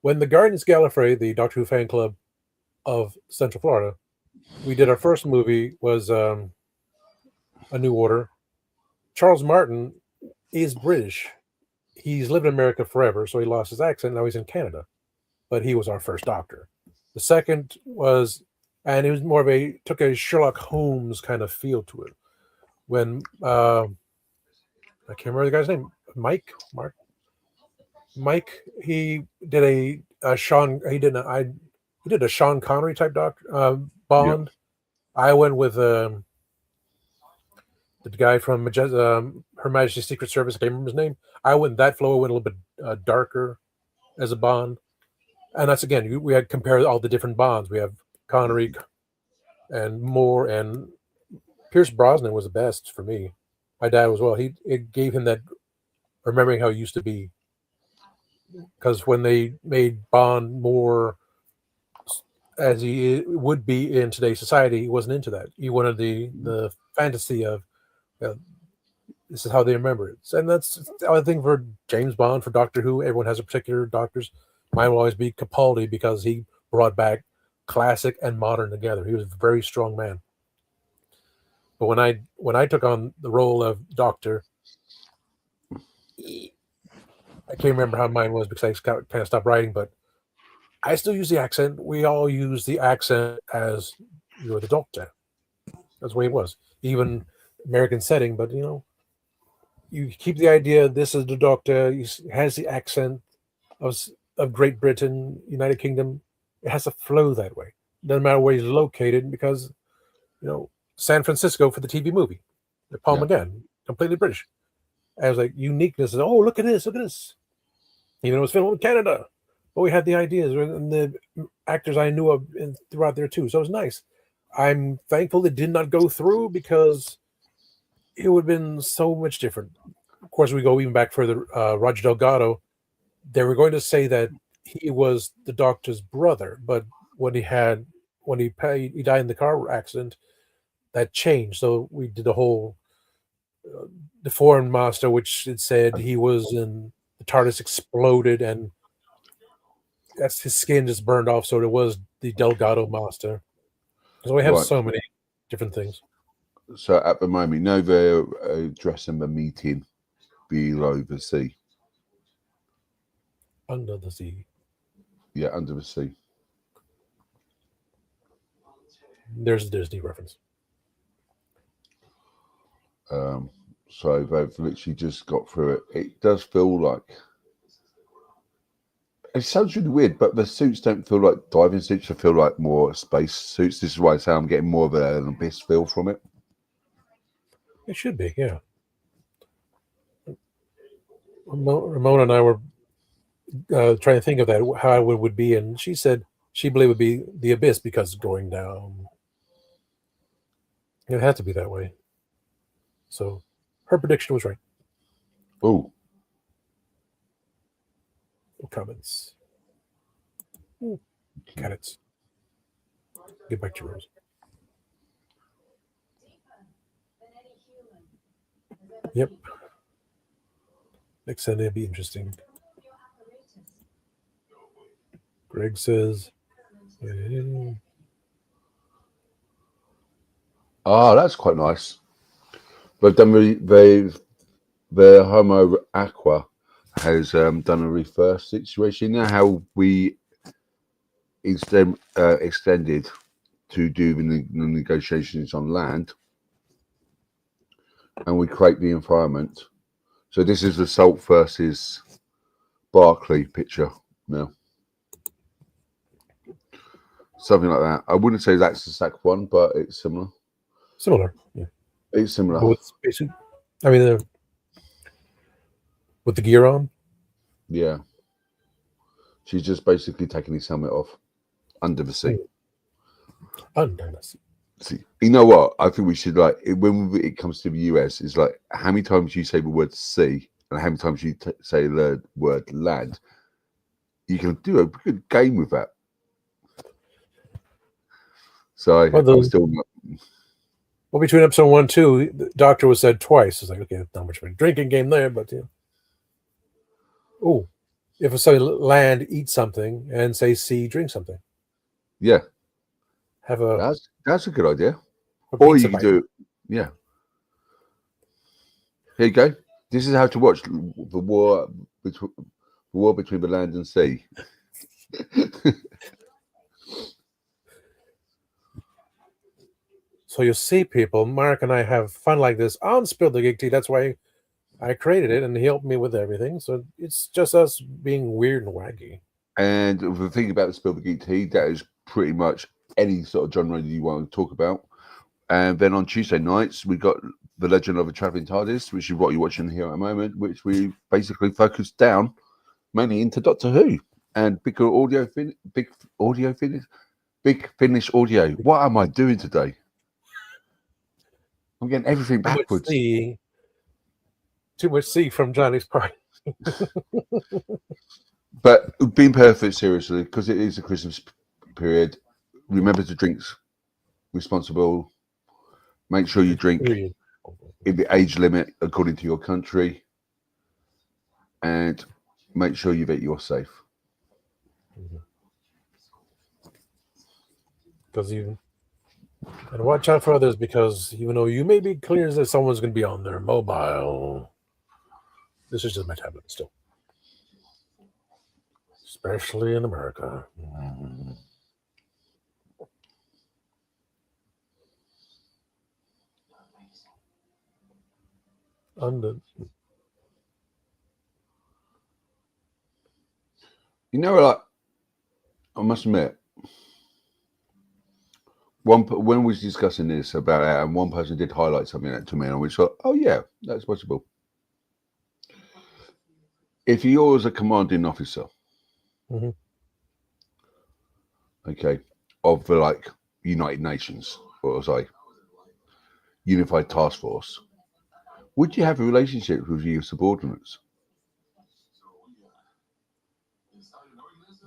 When the Guardians Gallifrey, the Doctor Who fan club of Central Florida, we did our first movie was A New Order. Charles Martin is British. He's lived in America forever, so he lost his accent. Now he's in Canada, but he was our first Doctor. The second was, and it was more of took a Sherlock Holmes kind of feel to it. When I can't remember the guy's name, Mike, he did a Sean Connery type Doctor Bond. Yeah. I went with the guy from Her Majesty's Secret Service. I can't remember his name. I went that flow. I went a little bit darker as a Bond, and that's again we had compared all the different Bonds. We have Connery and Moore and Pierce Brosnan was the best for me. My dad as well. It gave him that remembering how he used to be. Because when they made Bond more as he would be in today's society, he wasn't into that. He wanted the fantasy of this is how they remember it. And that's the other thing for James Bond, for Doctor Who. Everyone has a particular doctors. Mine will always be Capaldi because he brought back classic and modern together. He was a very strong man. But when I took on the role of Doctor, I can't remember how mine was because I kind of stopped writing, but I still use the accent. We all use the accent as you're the Doctor. That's the way it was. Even American setting, but you you keep the idea this is the doctor. He has the accent of Great Britain, United Kingdom. It has to flow that way. Doesn't matter where he's located because, San Francisco for the TV movie. Paul McGann, completely British. As like uniqueness. Oh, look at this. Look at this. Even though it was filmed in Canada. But we had the ideas and the actors I knew of throughout there too. So it was nice. I'm thankful it did not go through because it would have been so much different. Of course, we go even back further. Roger Delgado, they were going to say that he was the doctor's brother, but when he died in the car accident, that changed. So we did the whole the foreign master, which it said he was in the TARDIS exploded and that's his skin just burned off. So it was the Delgado master. So we have so many different things. So at the moment, they're addressing the meeting below the sea. Under the sea. Yeah, under the sea. There's a Disney reference. So they've literally just got through it. It does feel like it sounds really weird, but the suits don't feel like diving suits. They feel like more space suits. This is why I say I'm getting more of an abyss feel from it. It should be, yeah. Ramona and I were trying to think of that, how it would be, and she said she believed it would be the abyss because it's going down. It had to be that way. So her prediction was right. Oh. Comments. Cadets. Get back to Rose. Yep. Next Sunday will be interesting. Greg says. Oh, that's quite nice. But then the Homo Aqua has done a reverse situation. You know how we extended to do the negotiations on land, and we create the environment. So this is the Salt versus Barclay picture now. Something like that. I wouldn't say that's the exact one, but it's similar. Similar, yeah. It's similar. With spacesuit. I mean, with the gear on. Yeah. She's just basically taking his helmet off under the sea. Under the sea. See, you know what? I think we should when it comes to the US, it's like how many times you say the word sea and how many times you say the word land. You can do a good game with that. So I'm still not. Well, between episode 1 and 2, the doctor was said twice. It's like, okay, not much of a drinking game there, but yeah. Oh, if I say land, eat something, and say sea, drink something. Yeah. Have a. That's a good idea. Or you can do, yeah. Here you go. This is how to watch the war between the land and sea. So you see, people, Mark and I have fun like this on Spill the Geek Tea. That's why I created it, and he helped me with everything. So it's just us being weird and wacky. And the thing about the Spill the Geek Tea, that is pretty much any sort of genre you want to talk about. And then on Tuesday nights, we got The Legend of a Traveling TARDIS, which is what you're watching here at the moment, which we basically focus down mainly into Doctor Who and Big Finish Audio. What am I doing today? I'm getting everything backwards. Too much C from Johnny's part. But being perfect, seriously, because it is a Christmas period, remember to drink responsible. Make sure you drink in the age limit according to your country, and make sure that you're safe. Because and watch out for others, because even though you may be clear that someone's going to be on their mobile, this is just my tablet still. Especially in America. You know, like, I must admit, when we was discussing this about it, and one person did highlight something to me, and we thought, oh yeah, that's possible. If you're a commanding officer, okay, of the like United Nations, or say Unified Task Force, would you have a relationship with your subordinates?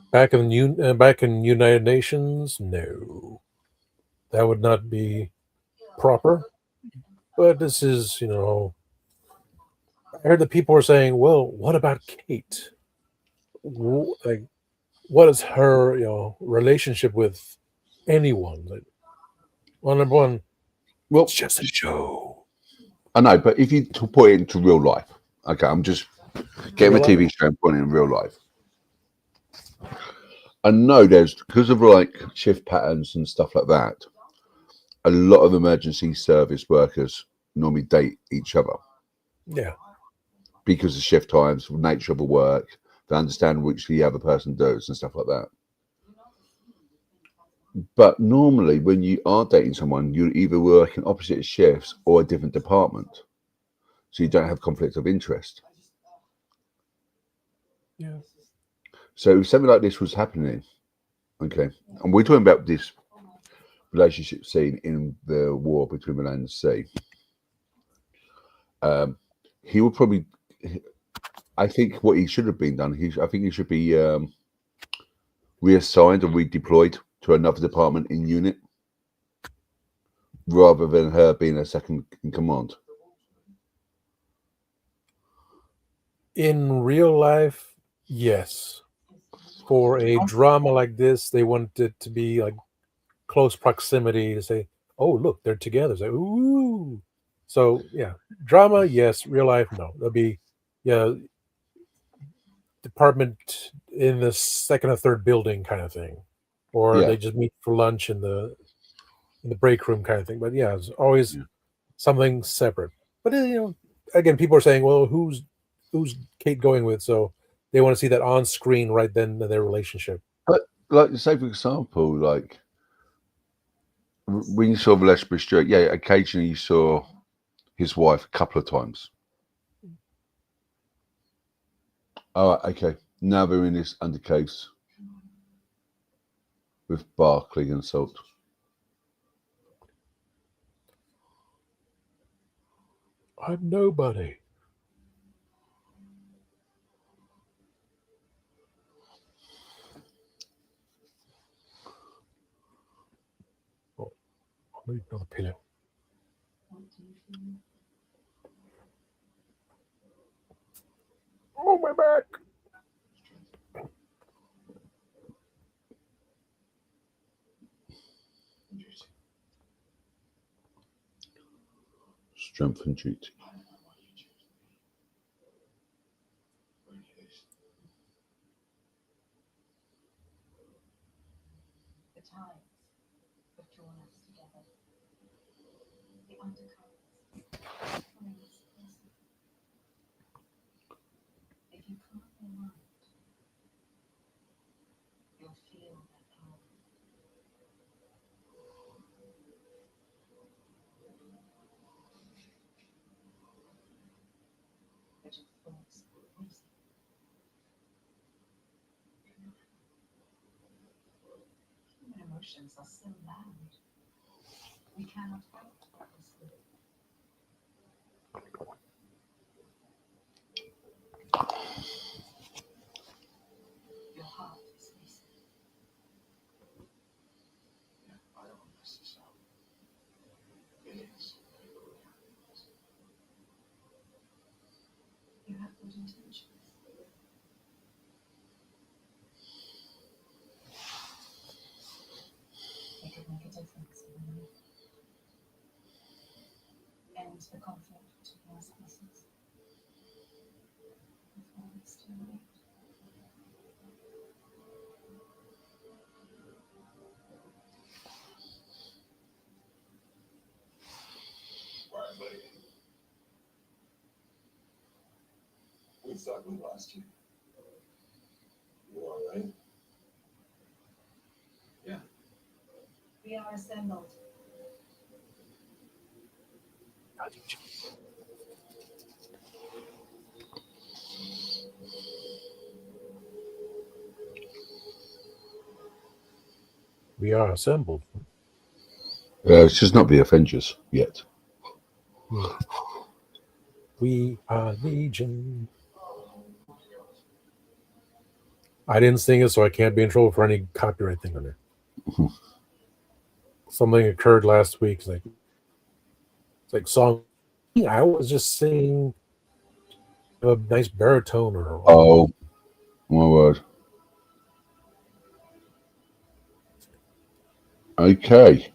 Back in United Nations, no, that would not be proper. But this is, you know, I heard that people are saying, well, what about Kate? Like, what is her, you know, relationship with anyone? Like, well, number one, well, it's just a show. I know, but if you put it into real life, okay, I'm just getting a TV show and putting it in real life. I know there's, because of like shift patterns and stuff like that, a lot of emergency service workers normally date each other. Yeah. Because of shift times, nature of the work, they understand which the other person does and stuff like that. But normally, when you are dating someone, you either work in opposite shifts or a different department, so you don't have conflict of interest. Yeah. So if something like this was happening, okay, and we're talking about this relationship scene in the war between the land and sea, he would probably, I think what he should have been done, I think he should be reassigned or redeployed to another department in unit, rather than her being a second in command. In real life, yes. For a drama like this, they want it to be like close proximity to say, oh, look, they're together. It's like, ooh. So, yeah, drama, yes. Real life, no. There'll be, yeah, department in the second or third building kind of thing. Or they just meet for lunch in the break room kind of thing. But yeah, it's always something separate. But, you know, again, people are saying, well, who's Kate going with? So they want to see that on screen right then in their relationship. But, like, say, for example, like, when you saw Lethbridge-Stewart, yeah, occasionally you saw his wife a couple of times. All right, okay. Now they're in this undercase with Barclay and Salt. I'm nobody. Oh, I need another pillow. Oh, my back. Strength and duty. The tides have drawn us together. The undercurrents. If you calm your mind, you'll feel that power. But your thoughts are racing. Human emotions are so loud. We cannot help but listen. Your heart is racing. I don't mess this up. It is. You have good intentions. It could make a difference in your life. End the conflict between our species. Before it's too late. Right, buddy. We thought we lost you. All right. Yeah. We are assembled. We are assembled. It's just not the Avengers yet. We are Legion. I didn't sing it, so I can't be in trouble for any copyright thing on there. Something occurred last week. It's like song. I was just singing a nice baritone or. Oh, my word. Okay.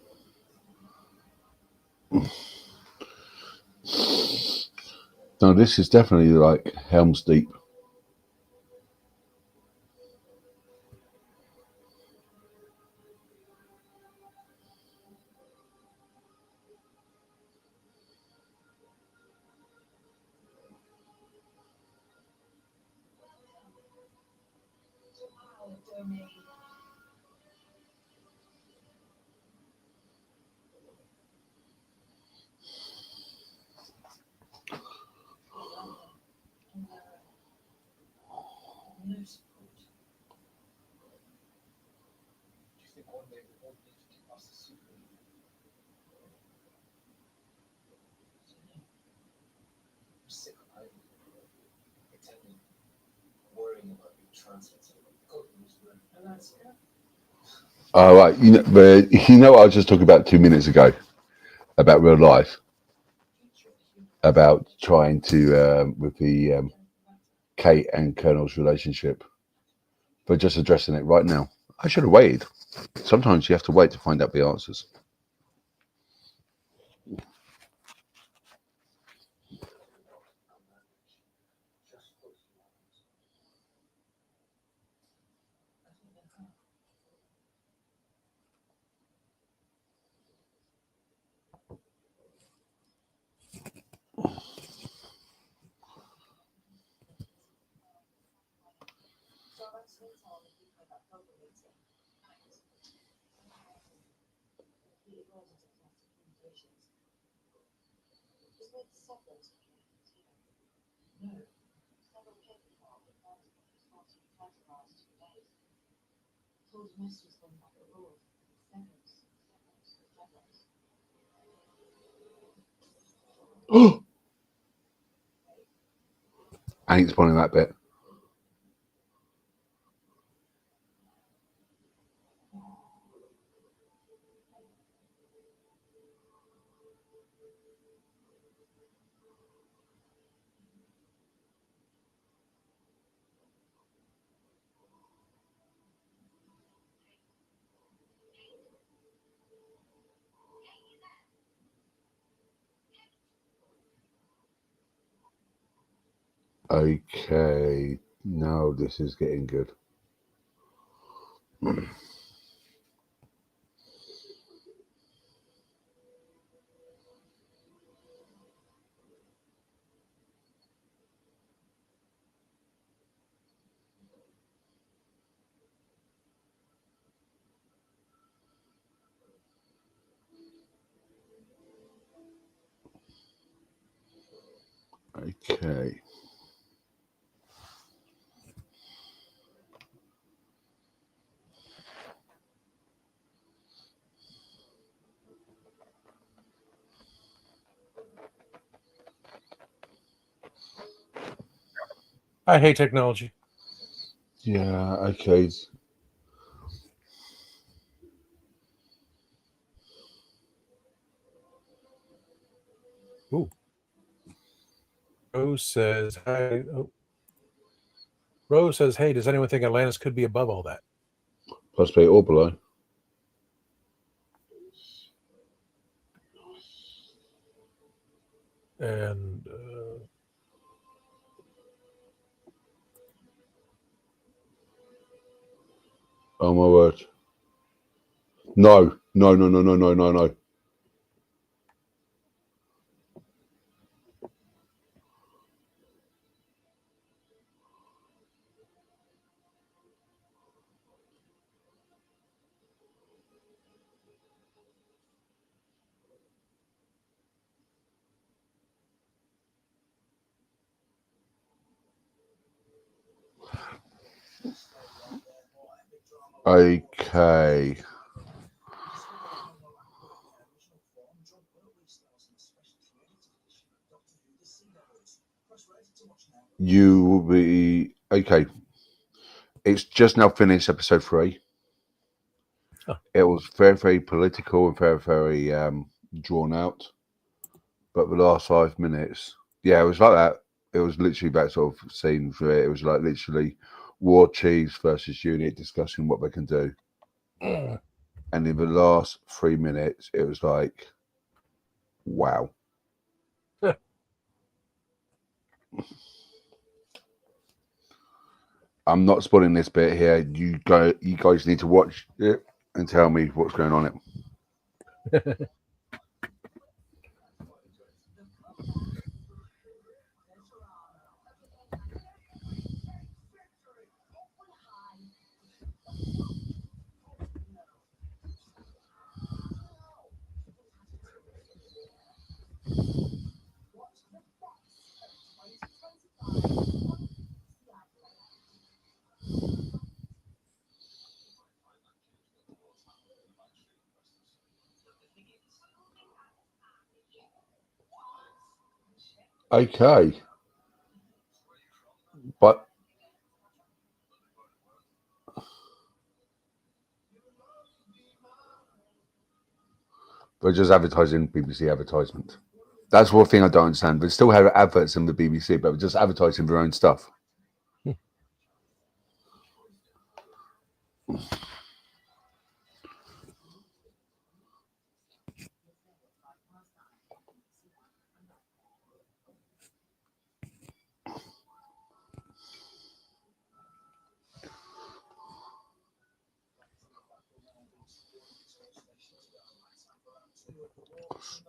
Now this is definitely like Helm's Deep. Sick of hiding, pretending, worrying about being translated. And that's it. Oh, right. You know what I was just talking about 2 minutes ago about real life, about trying to with the Kate and Colonel's relationship, but just addressing it right now. I should have waited. Sometimes you have to wait to find out the answers. I ain't spoiling that bit. Okay, now this is getting good. Okay. I hate technology. Yeah, okay. Ooh. Rose says, "Hi." Oh. Rose says, "Hey, does anyone think Atlantis could be above all that?" Possibly or below. And Oh my word. No. No. Okay. You will be okay. It's just now finished episode 3. Oh. It was very, very political and very, very drawn out. But the last 5 minutes, yeah, it was like that. It was literally that sort of scene for it. It was like literally War Chiefs versus Unit discussing what they can do. And in the last 3 minutes, it was like, wow. I'm not spoiling this bit here. You guys need to watch it and tell me what's going on it. Okay. But they're just advertising BBC advertisement. That's one thing I don't understand. They still have adverts in the BBC, but they're just advertising their own stuff.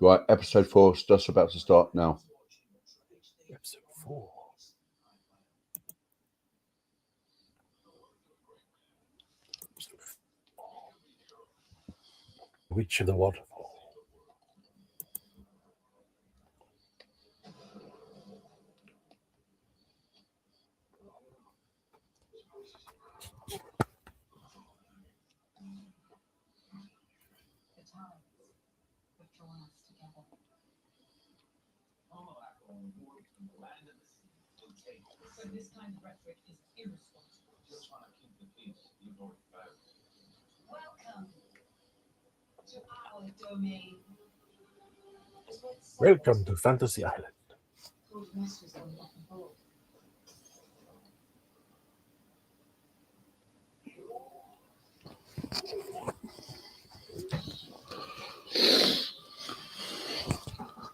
Right, episode 4 is just about to start now. Episode 4. Witch of the Waterfall. So this kind of rhetoric is irresponsible. Just trying to keep the peace. You've already found. Welcome to our domain. Welcome to Fantasy Island.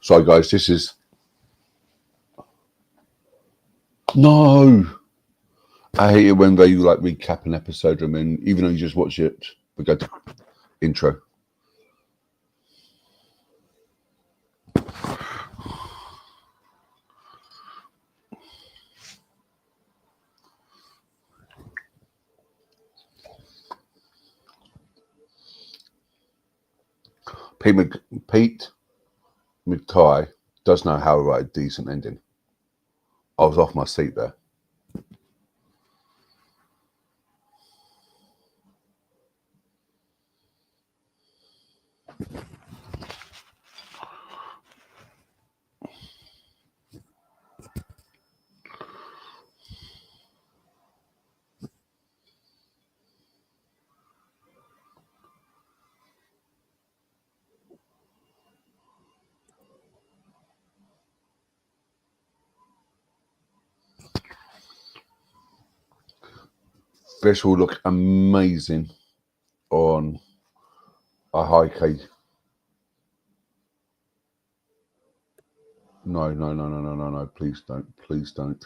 Sorry, guys, this is... No! I hate it when they like recap an episode and then, even though you just watch it, we go to intro. Pete McTighe does know how to write a decent ending. I was off my seat there. This will look amazing on a high key. No, please don't. Please don't.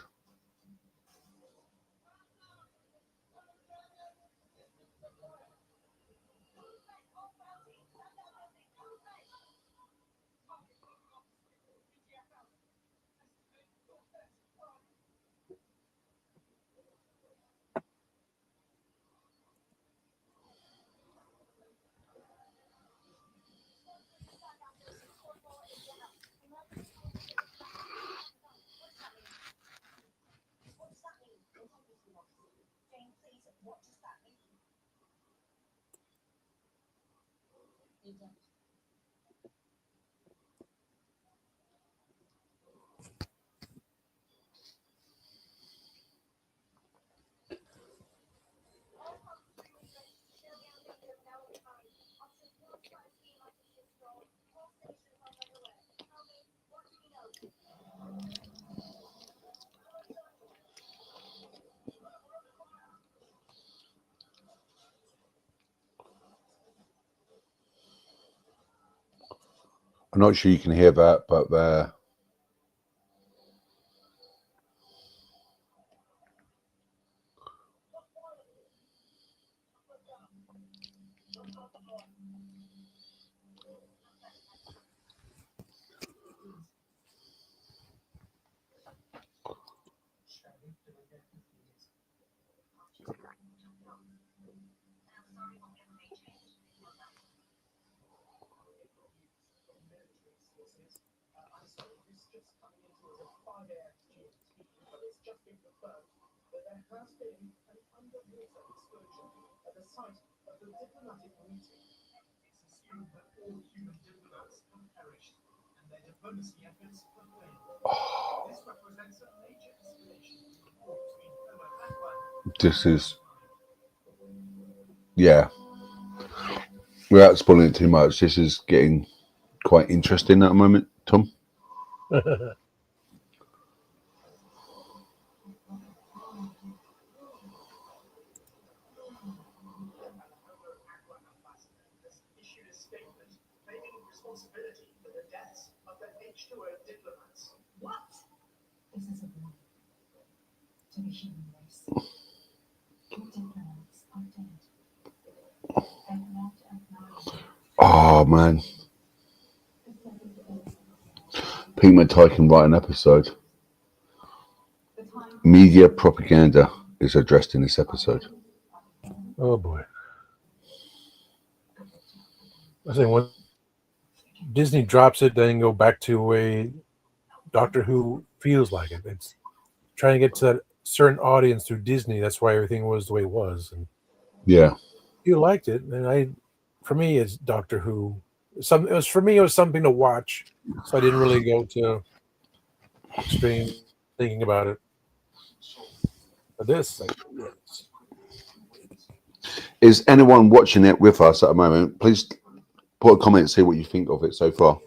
I'm not sure you can hear that, but this is, yeah. Without spoiling it too much, this is getting quite interesting at the moment, Tom. This is a warning to the human race. Your diplomats are dead. They left at 9. Oh man, Mbatha can write an episode. Media propaganda is addressed in this episode. Oh boy. I think when Disney drops it, then go back to a way Doctor Who feels like it. It's trying to get to that certain audience through Disney. That's why everything was the way it was. And Yeah. you liked it, and for me, it's Doctor Who. For me, it was something to watch, so I didn't really go to extreme thinking about it. But this, yes. Is anyone watching it with us at the moment? Please put a comment and see what you think of it so far.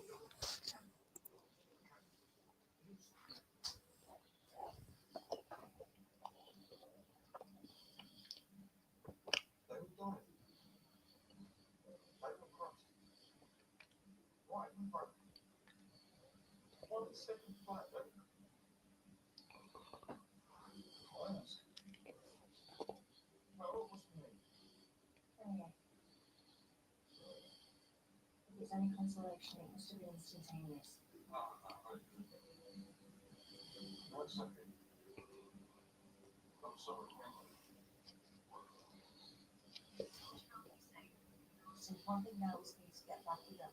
If there's any consolation, it must have been instantaneous. So one thing now is for you to get back with them.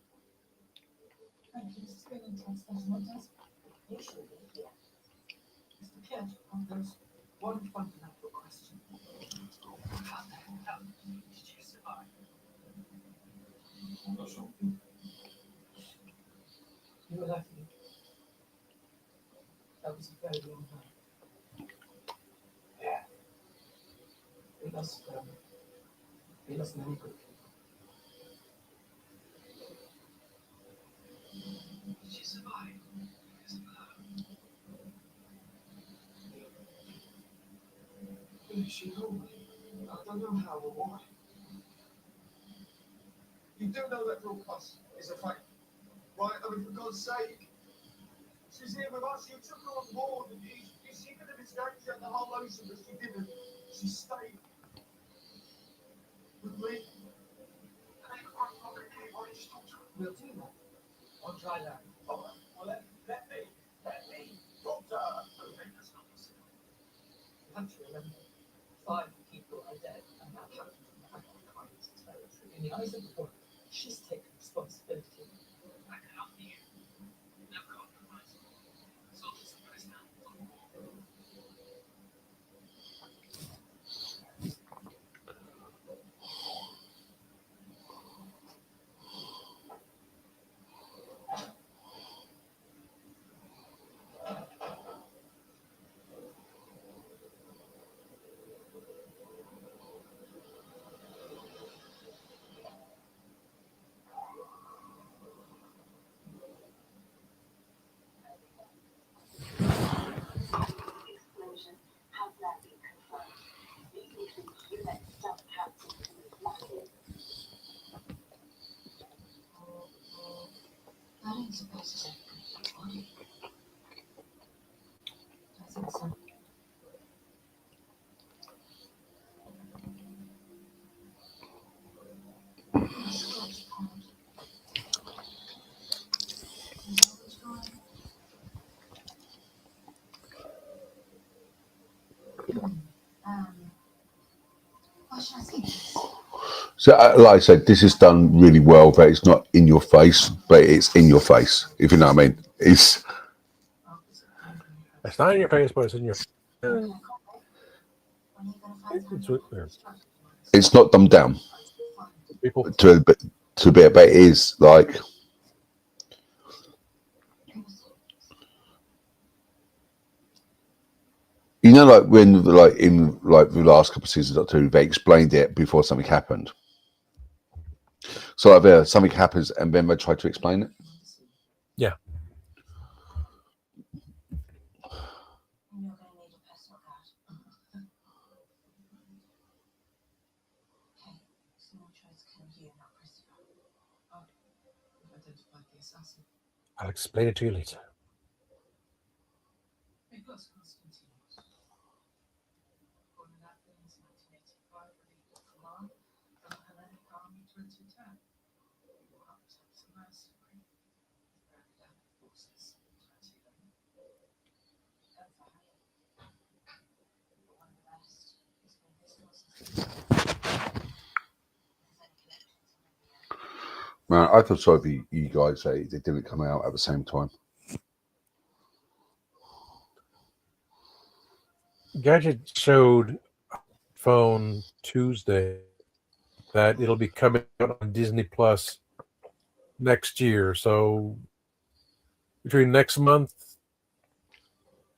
Thank you, this has been intense, doesn't it? You should be here. Mr. Pierre-Dupont, there's one fundamental question. How the hell did you survive? Russell. You were lucky. That was a very long time. Yeah. We lost many good people. Did you survive because of her? She told me. I don't know how or why. You do know that real cuss is a fact, right? I mean, for God's sake. She's here with us. You took her on board. She could have escaped the whole ocean, but she didn't. She stayed with me. We'll do that. I'll try that. Oh, well, let me talk to her. That's not possible. You have to remember, 5 people are dead, and that happened from the Alliance territory. In the eyes of the world, she's taken responsibility. I can help you. No compromise. Soldiers are pressed down. So, like I said, this is done really well, but it's not in your face, but it's in your face, if you know what I mean. It's not in your face, but it's in your. It's not dumbed down. People to a bit, but it is like. You know, like when, like in like the last couple of seasons or two, they explained it before something happened. So like there, something happens, and then they try to explain it. Yeah. I'll explain it to you later. Man, I feel sorry for you guys that it didn't come out at the same time. Gadget showed phone Tuesday that it'll be coming out on Disney Plus next year. So between next month,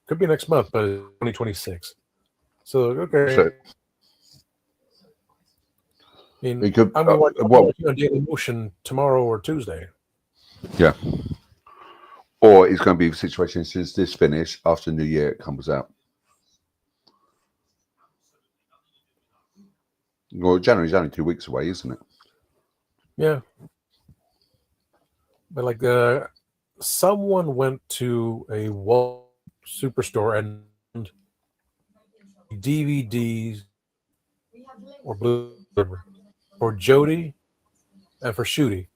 could be next month, but it's 2026. So okay. So, I mean, it could, I'm watching on Daily Motion tomorrow or Tuesday. Yeah. Or it's going to be the situation since this finish after New Year it comes out. Well, January's only 2 weeks away, isn't it? Yeah. But like someone went to a Wall Superstore and DVDs or Blue for Jody and for Shooty.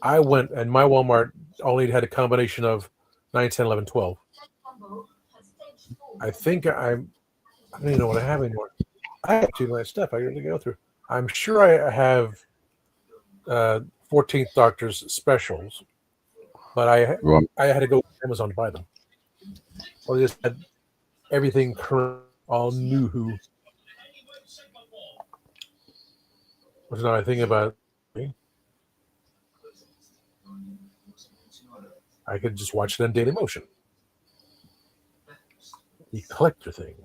I went and my Walmart only had a combination of 9, 10, 11, 12. I think I don't even know what I have anymore. I have too much stuff I usually go through. I'm sure I have 14th Doctor's specials, but I had to go to Amazon to buy them. Or they just had everything current, all new who. Which now I think about I could just watch it on Daily Motion. The collector thing.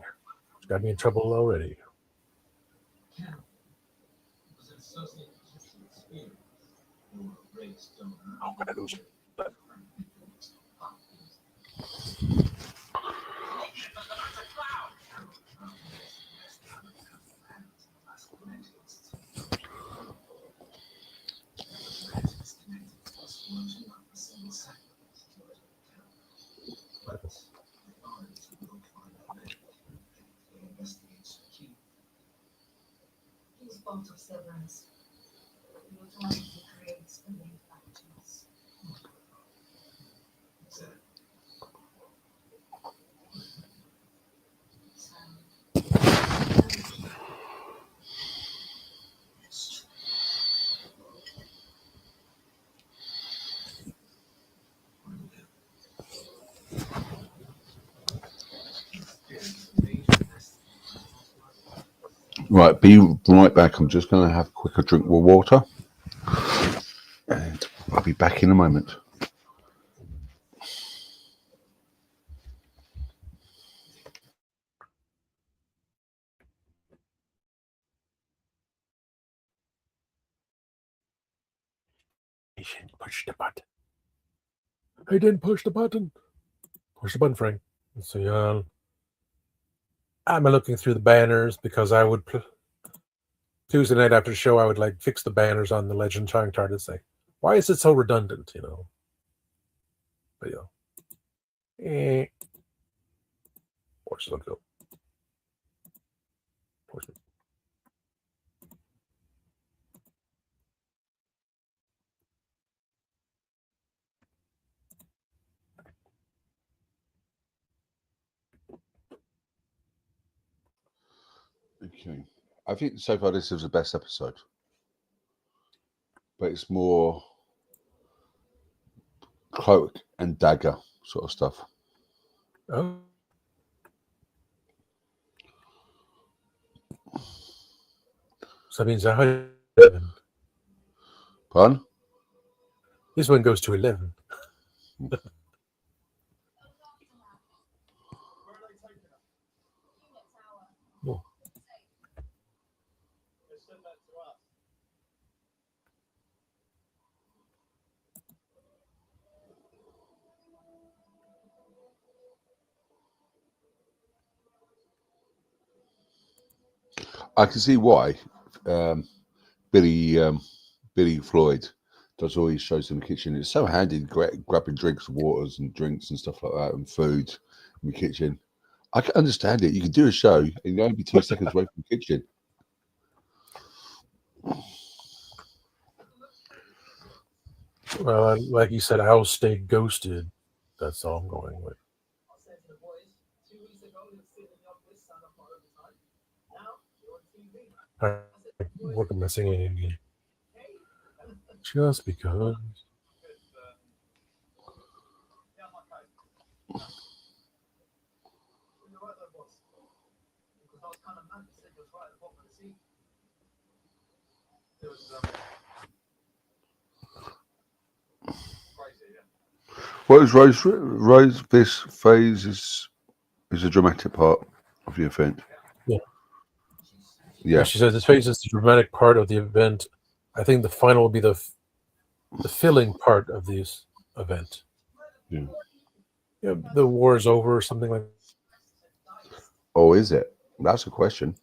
It's got me in trouble already. Oh, I lose. Right, be right back. I'm just going to have a quicker drink of water. And I'll be back in a moment. He didn't push the button. I didn't push the button. Push the button, Frank. So I'm looking through the banners because I would Tuesday night after the show I would like fix the banners on the Legend Trying Card and say, why is it so redundant? But horses on go. Horses. Okay. I think so far this is the best episode, but it's more cloak and dagger sort of stuff. Oh. So that means 11. Pardon? This one goes to 11. Oh. I can see why Billy Floyd does all these shows in the kitchen. It's so handy grabbing drinks, waters and drinks and stuff like that, and food in the kitchen. I can understand it. You can do a show and you'll only be 2 seconds away from the kitchen. Well, like you said, I'll stay ghosted. That's all I'm going with. All right, work on my singing again. Just because. What is Rose? This phase is a dramatic part of the event. Yeah. Yeah. She says this phase is the dramatic part of the event. I think the final will be the filling part of this event. Yeah. Yeah, the war is over or something like that. Oh, is it? That's a question.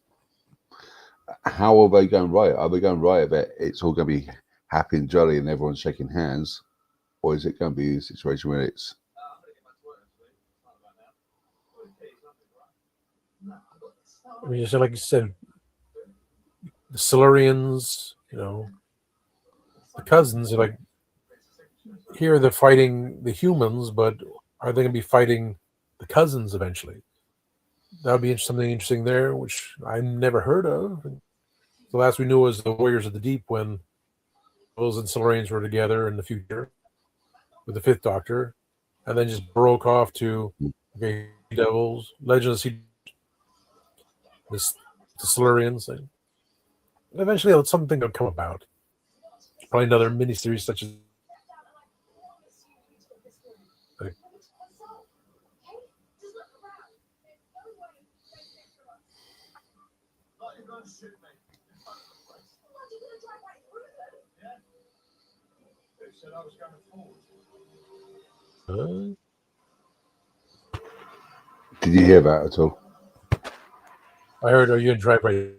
How are they going right? Are they going right that it's all going to be happy and jolly and everyone's shaking hands? Or is it going to be a situation where it's... I mean, just like you said, the Silurians, the cousins are like, here they're fighting the humans, but are they going to be fighting the cousins eventually? That would be something interesting there, which I never heard of. The last we knew was the Warriors of the Deep, when those and Silurians were together in the future with the Fifth Doctor, and then just broke off to Devils, Legends of the Silurians thing. Eventually, something will come about. Probably another miniseries such as. Did you hear that at all? I heard, are you going to drive right?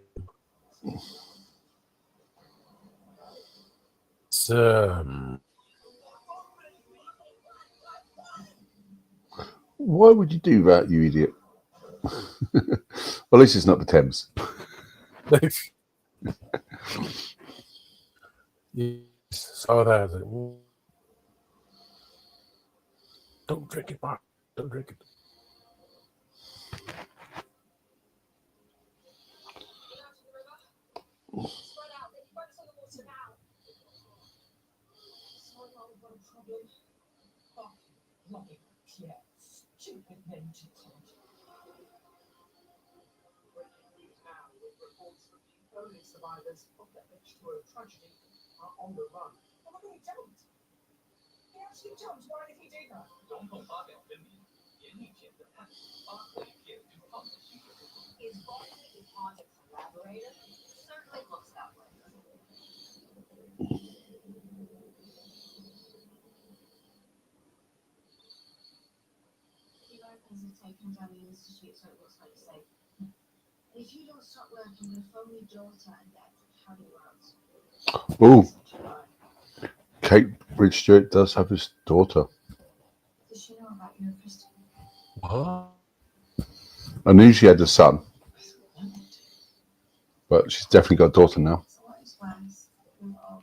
Why would you do that, you idiot? Well, at least it's not the Thames. You saw that. Don't drink it, Mark. Don't drink it. Survivors of the H2O tragedy are on the run. Well, they don't. They actually don't. Why did he do that? 总统发表声明，严厉谴责他Barclay Pierre-Dupont的虚伪。Is Barclay Dupont a collaborator? Certainly looks that way. The Americans have taken down the institute, so it looks like safe. If you don't stop working, you'll phone your daughter and get carry out. Oh, Lethbridge-Stewart does have his daughter. Does she know about you, Kristen? What? I knew she had a son, but she's definitely got a daughter now. So what is worse? We're all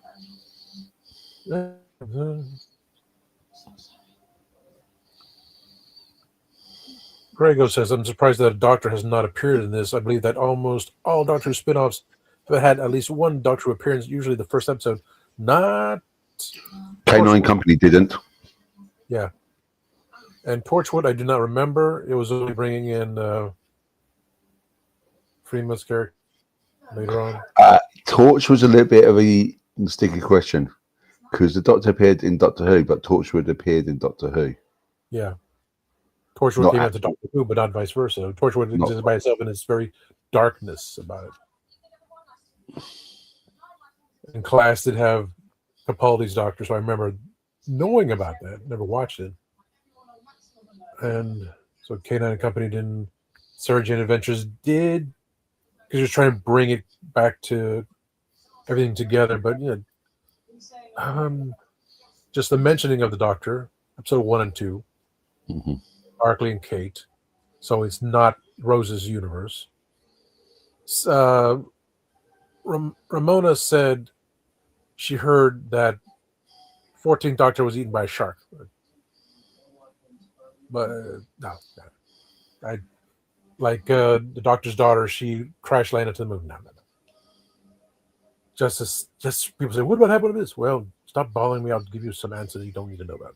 Grego says, I'm surprised that a doctor has not appeared in this. I believe that almost all Doctor Who spin-offs have had at least one Doctor Who appearance, usually the first episode. Not K9 Company didn't. Yeah. And Torchwood, I do not remember. It was only bringing in Freeman's character later on. Torch was a little bit of a sticky question because the Doctor appeared in Doctor Who, but Torchwood appeared in Doctor Who. Yeah. Torchwood Not came at- into Doctor Who, but not vice versa. Torchwood Not- exists by itself in its very darkness about it. And Class did have Capaldi's Doctor, so I remember knowing about that. Never watched it. And so K9 and Company didn't. Sarah Jane Adventures did, because you're trying to bring it back to everything together. But just the mentioning of the Doctor, episode 1 and 2, Barclay and Kate. So it's not Rose's universe. Ramona said she heard that 14th Doctor was eaten by a shark. But no. I like the Doctor's daughter, she crash landed to the moon. No. Just people say, what happened to this? Well, stop bothering me. I'll give you some answers you don't need to know about.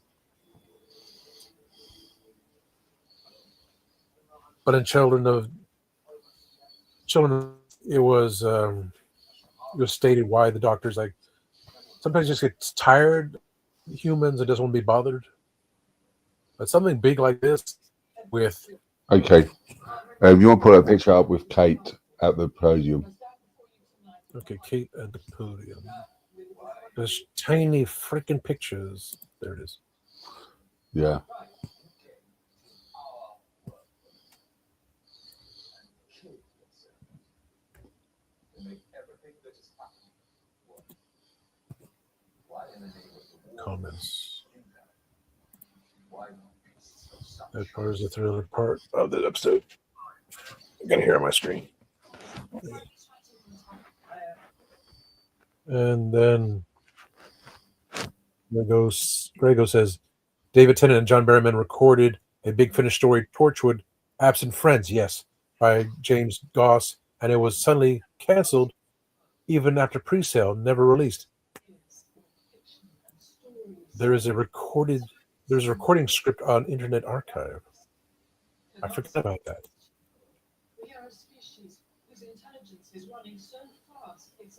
But in Children, it was stated why the Doctor's like sometimes just gets tired of humans and doesn't want to be bothered. But something big like this with Okay. You want to put a picture up with Kate at the podium? Okay, Kate at the podium. There's tiny freaking pictures. There it is. Yeah. Comments. That part is the thriller part of the episode. I got it here on my screen. And then Grego says, David Tennant and John Barrowman recorded a Big Finish story, Torchwood, Absent Friends, yes, by James Goss, and it was suddenly canceled even after pre-sale, never released. There's a recording script on Internet Archive. I forgot about that. We are a species whose intelligence is running so fast it's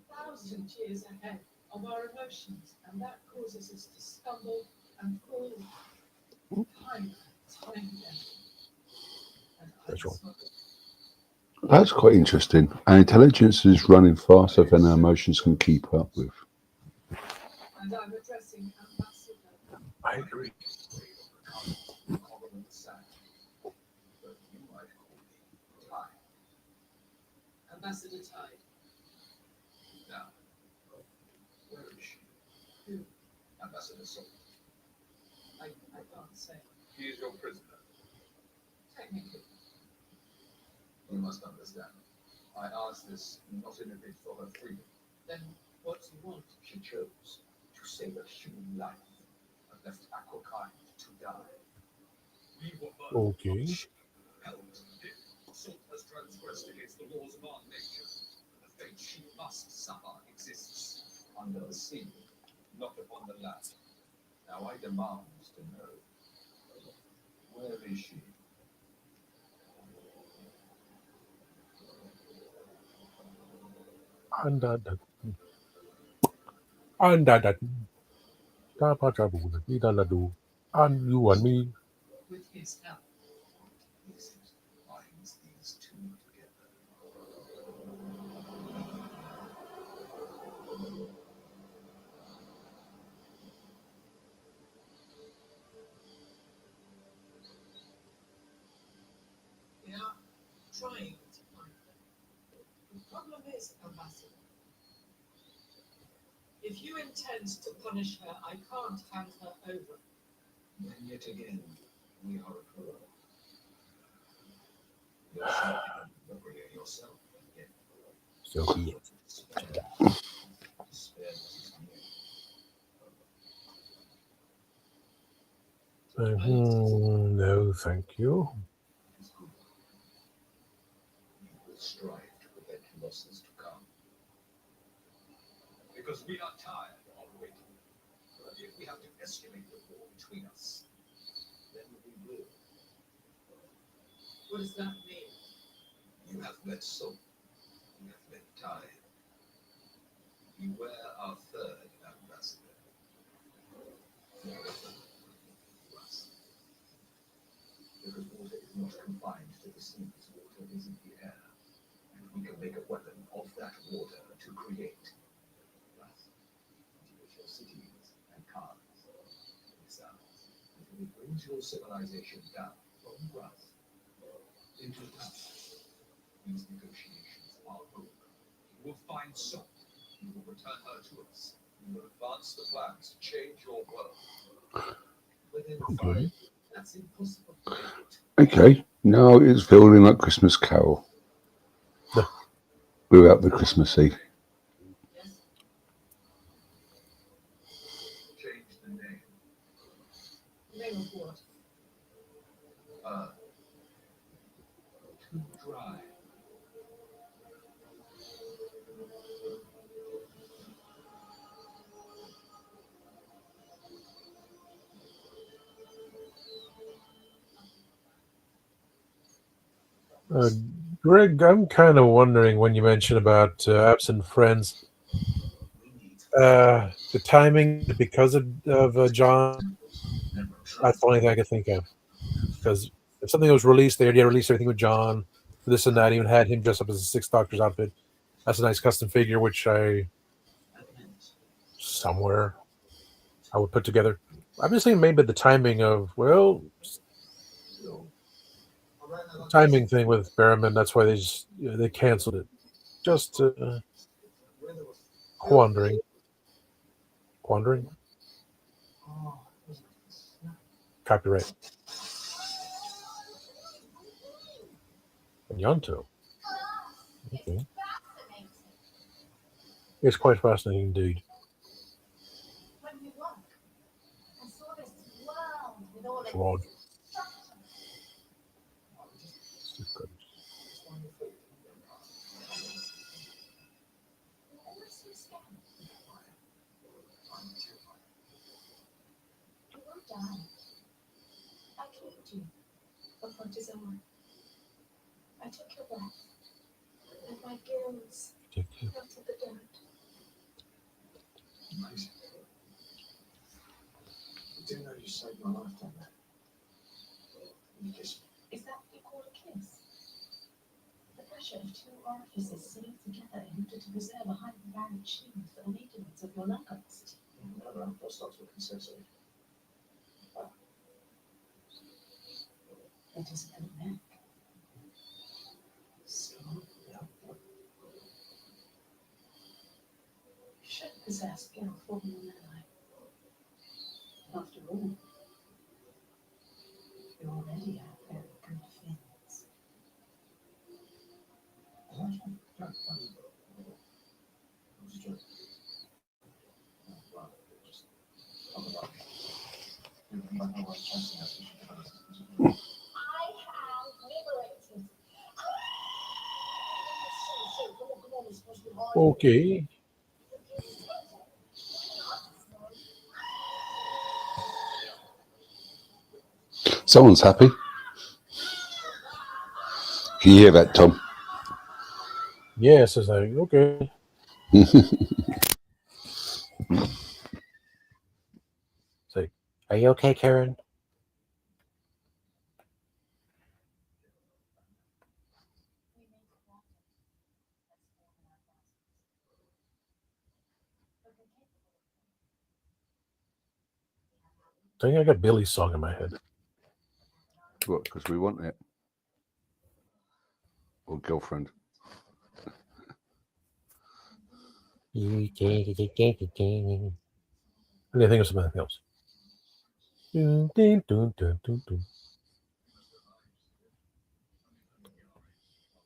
1,000 years ahead of our emotions, and that causes us to stumble and fall time and time again. That's wrong. That's quite interesting. Our intelligence is running faster than our emotions can keep up with. And I'm addressing Ambassador. I agree. Ambassador Tide. Now, where is she? Who? Ambassador Salt. I can't say. He is your prisoner. Technically. You must understand. I ask this not in a bid for her freedom. Then what do you want? She chose to save a human life and left Aquakind to die. We were murdered. Okay. Held to death. Salt has transgressed against the laws of our nature. The fate she must suffer exists under the sea, not upon the land. Now I demand to know, where is she? And you and me. With his help. Is it binds these two together? We are trying to find them. The problem is, Ambassador, if you intend to punish her, I can't hand her over. Then yet again, we are at war. You're shouting at yourself again. So be it. Spare what is new. No, thank you. will strive to prevent losses to come. Because we are tired of waiting. If we have to escalate the war between us, then we will. What does that mean? You have met Soul. You have met Tide. Beware our third ambassador. Rust. Because water is not confined to the seas. Water is in the air. And we can make a weapon of that water to create rust. Into your cities and cars and missiles. Until it brings your civilization down from rust into dust. These negotiations are over. You will find Soul. You will return her to us. You will advance the plans to change your world. Within 5 years, that's impossible. Okay, now it's feeling like Christmas Carol without the Christmassy. Change the name. Name of what? Too dry. Greg, I'm kind of wondering when you mentioned about absent friends, the timing because of John. That's the only thing I could think of. Because if something was released, they already released everything with John, this and that. Even had him dressed up as a Sixth Doctor's outfit. That's a nice custom figure, which I would put together. I'm just thinking maybe the timing of timing thing with Berriman. That's why they canceled it. Just quandering. Copyright. And Yonto. Okay. It's quite fascinating indeed. Fraud. I killed you. But what is on? I took your breath. And my gills fell to the dirt. Amazing. I didn't know you saved my life on that. You kissed me. Is that what you call a kiss? The pressure of two orifices sitting together in order to preserve a hyperbaric shield for the maintenance of your lung capacity. Never have those thoughts were consensual. It is a neck. So, yeah. You should possess skill for being an ally. After all, you already have very good fins. Okay. Someone's happy. Can you hear that, Tom? Yes, it's like, okay. Say, are you okay, Karen? I think I got Billy's song in my head. What? Because we want it. Or girlfriend. I think of something else.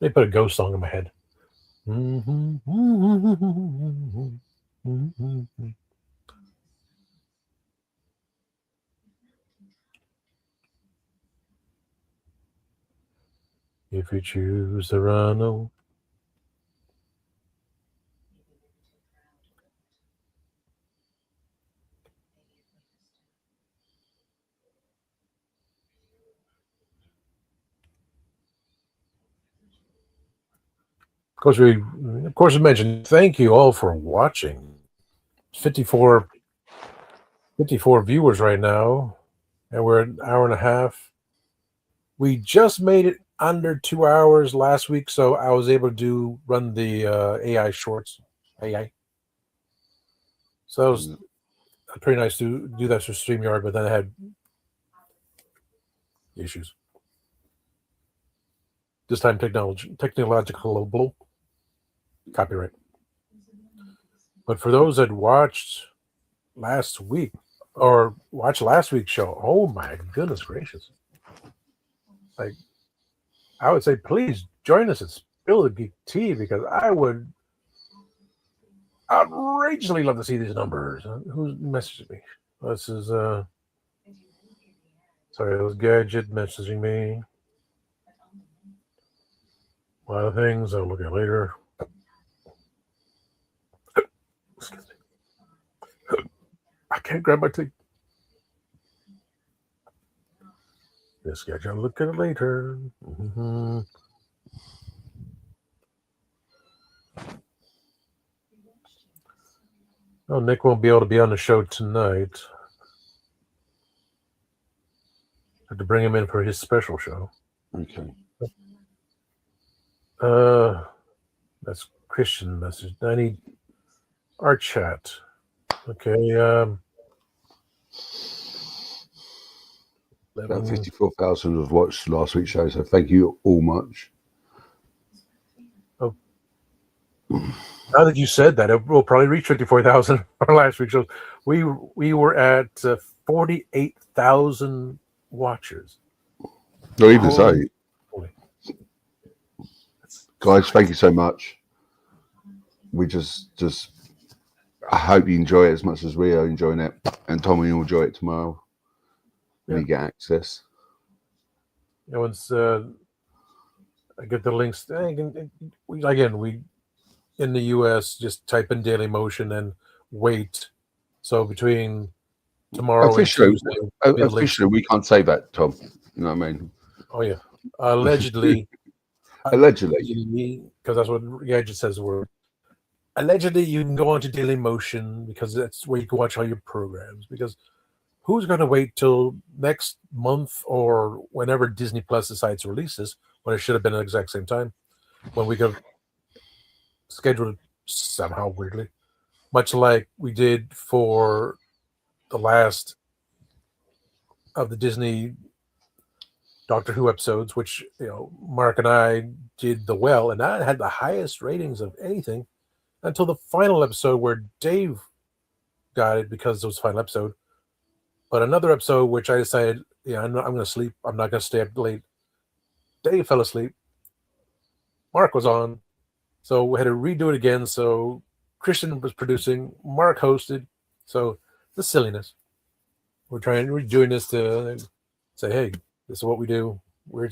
They put a ghost song in my head. If you choose to run Of course, we mentioned thank you all for watching. 54 viewers right now, and we're an hour and a half. We just made it under 2 hours last week, so I was able to run the AI shorts. AI. So it was pretty nice to do that through StreamYard, but then I had issues. This time technological copyright. But for those that watched last week or watched last week's show, oh my goodness gracious. Like, I would say please join us at Spill the Geek Tea, because I would outrageously love to see these numbers. Who's messaging me? This is sorry, it was Gadget messaging me. A lot of things I'll look at later. I can't grab my tea. Yes, Gadget, I'll look at it later. Mm-hmm. Oh, Nick won't be able to be on the show tonight. Have to bring him in for his special show. Okay. That's Christian message. I need our chat. Okay. About 54,000 have watched last week's show, so thank you all much. Oh. Now that you said that, it will probably reach 54,000 on last week's show. We were at 48,000 watchers. Not even so. Guys, thank you so much. We just I hope you enjoy it as much as we are enjoying it, and Tommy will enjoy it tomorrow when you get access. Once I get the links, we in the US just type in Daily Motion and wait. So between tomorrow officially, and Tuesday, officially we can't say that, Tom. You know what I mean? Oh yeah, allegedly. Allegedly, because that's what Gadget says the word. Allegedly, you can go on to Daily Motion because that's where you can watch all your programs. Because who's going to wait till next month or whenever Disney Plus decides to release this, when it should have been at the exact same time, when we could have scheduled it somehow weirdly, much like we did for the last of the Disney Doctor Who episodes, which Mark and I did the well, and that had the highest ratings of anything until the final episode where Dave got it because it was the final episode. But another episode which I decided, I'm going to sleep. I'm not going to stay up late. Dave fell asleep. Mark was on, so we had to redo it again. So Christian was producing, Mark hosted. So the silliness. We're doing this to say, hey, this is what we do. We're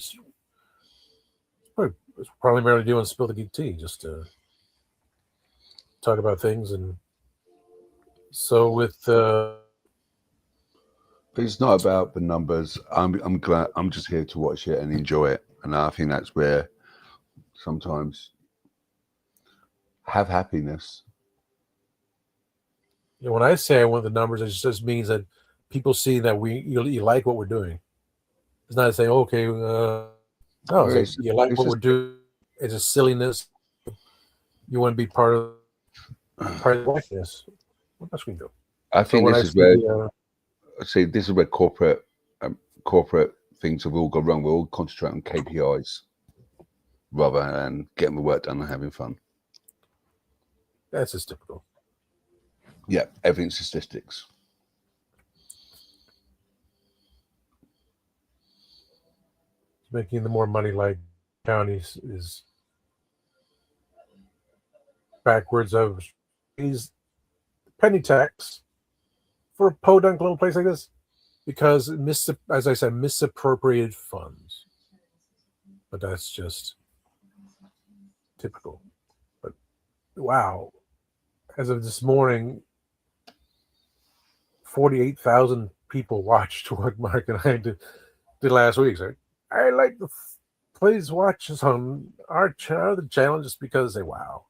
primarily doing Spill the Geek Tea, just to talk about things. And so with it's not about the numbers. I'm glad. I'm just here to watch it and enjoy it, and I think that's where sometimes have happiness. When I say I want the numbers, it just means that people see that you like what we're doing. It's not saying, okay, no, it's you like what we're doing. It's a silliness. You want to be part of the likeness. What else we do? I think this is where this is where corporate things have all gone wrong. We're all concentrating on KPIs rather than getting the work done and having fun. That's just typical. Yeah, everything's statistics. Making the more money like counties is backwards of is penny tax for a podunk little place like this because as I said, misappropriated funds. But that's just typical. But wow, as of this morning, 48,000 people watched what Mark and I did last week. So I like the please watch us on our other channel just because they wow.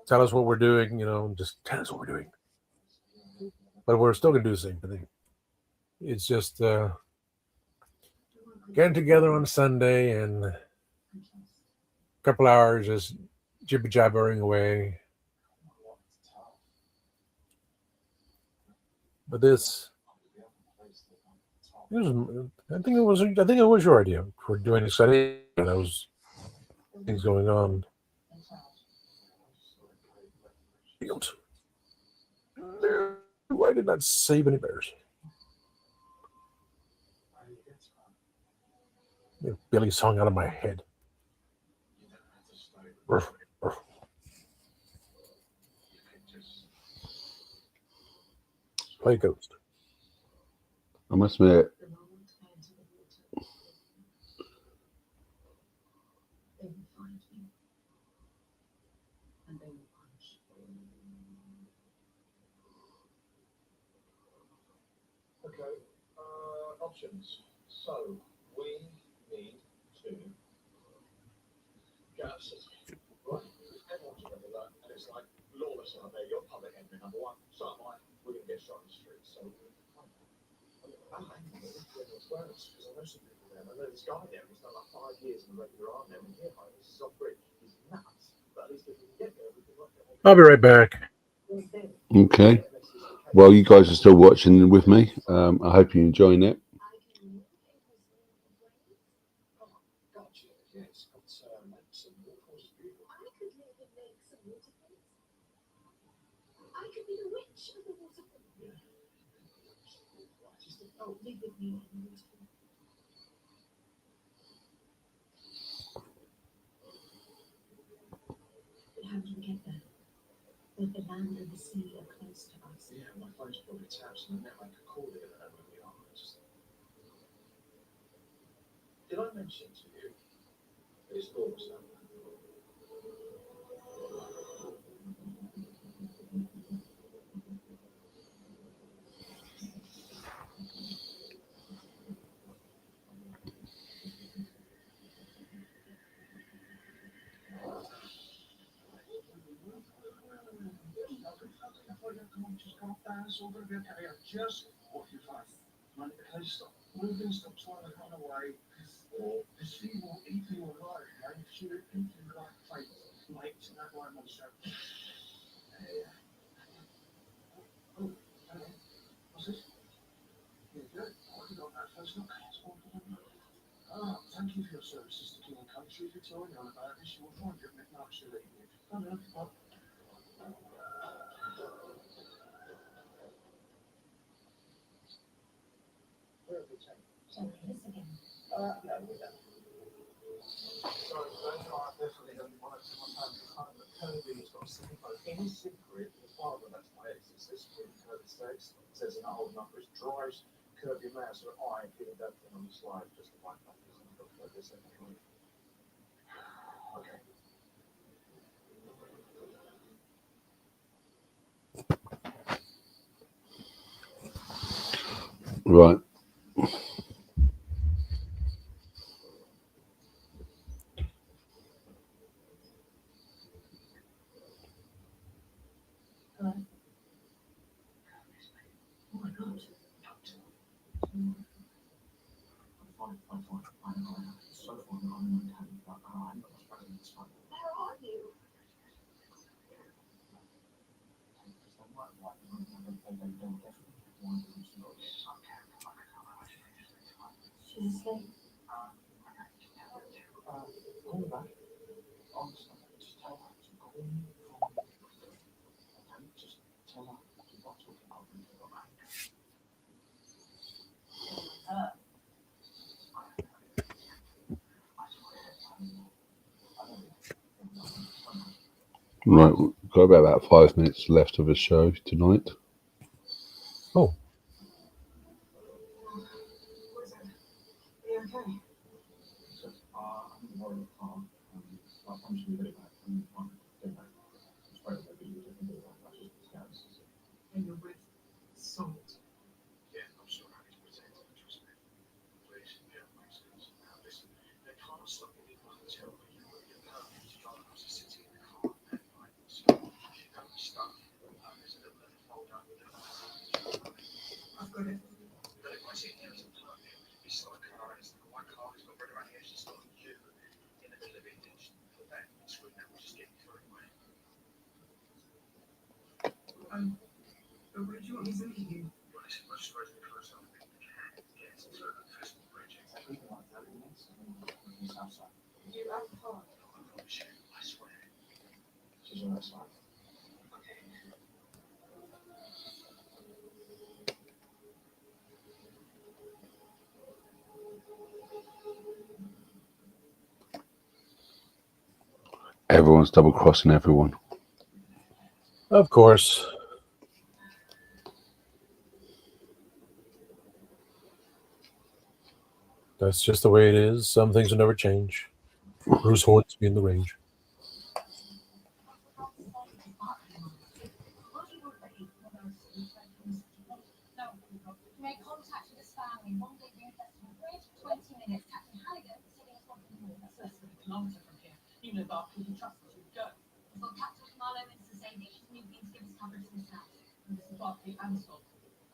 Tell us what we're doing, just tell us what we're doing. But we're still going to do the same thing. It's just getting together on Sunday and a couple hours just jibber-jabbering away. But this, I think it was your idea for doing exciting. Those things going on. No, I did not save any bears. Billy's song out of my head. Ruff, ruff. Play Ghost. I must admit, Okay, options. So we need to get a city. Right? Everyone's together there, and it's like lawless out there. You're public enemy number one. So am I. We're going to get shot in the streets. So I'm because I know some people there. I know this guy there. He's done like 5 years in the regular army. And here, this is off grid. He's nuts. But at least if we can get there, we can look at it. I'll be right back. okay. Well, you guys are still watching with me. I hope you're enjoying it. How do we get there? The land and the sea are close to us. Yeah, my phone's probably tapped and the network could call it where we are. Did I mention to you it's lawless down there? Just what you find. Mind the case stop. Moving, stop trying to run away. Or pursue or eat you alive. If she would eat you like fate. Like to that line monster. Oh, hello. What's this? Yeah, good. I got that first look. Thank you for your services to King and Country. If you tell anyone about this, you will find your midnight to leave you. I don't know. Shall we hear this again? No, we don't. Sorry, I definitely don't want to my family home, but Tovey's got a secret. In his secret, his father, that's my ex, it's this with Kirby Stakes, says in that old number, it drives Kirby mad, so I did that thing on the slide, just to wipe up this and look like this. Okay. Right. Hello? Oh my God. Where are you? She's asleep. Call me back. Honestly, just tell her to call me from. Just tell her to not talk about me. Right. We've got about 5 minutes left of the show tonight. Oh. Are you okay? And you're with Salt. Yeah, I'm sure I can protect her. Trust me. Please, yeah, makes sense. Now listen, they can't Original is anything. Much further close up. Get to the festival bridge. You act hard. I promise you, I swear. She's on her side. Everyone's double crossing everyone. Of course. That's just the way it is. Some things will never change. Bruce Hornsby in the range. Make contact with his family. Rendezvous Festival Bridge, 20 minutes. Captain Halligan said he was from the north. That's less than a kilometre from here. You know Barclay can trust us. You'd go. We've got Captain Marlowe in to say that he's moving to give us coverage from the south. And this is Barclay and Scott.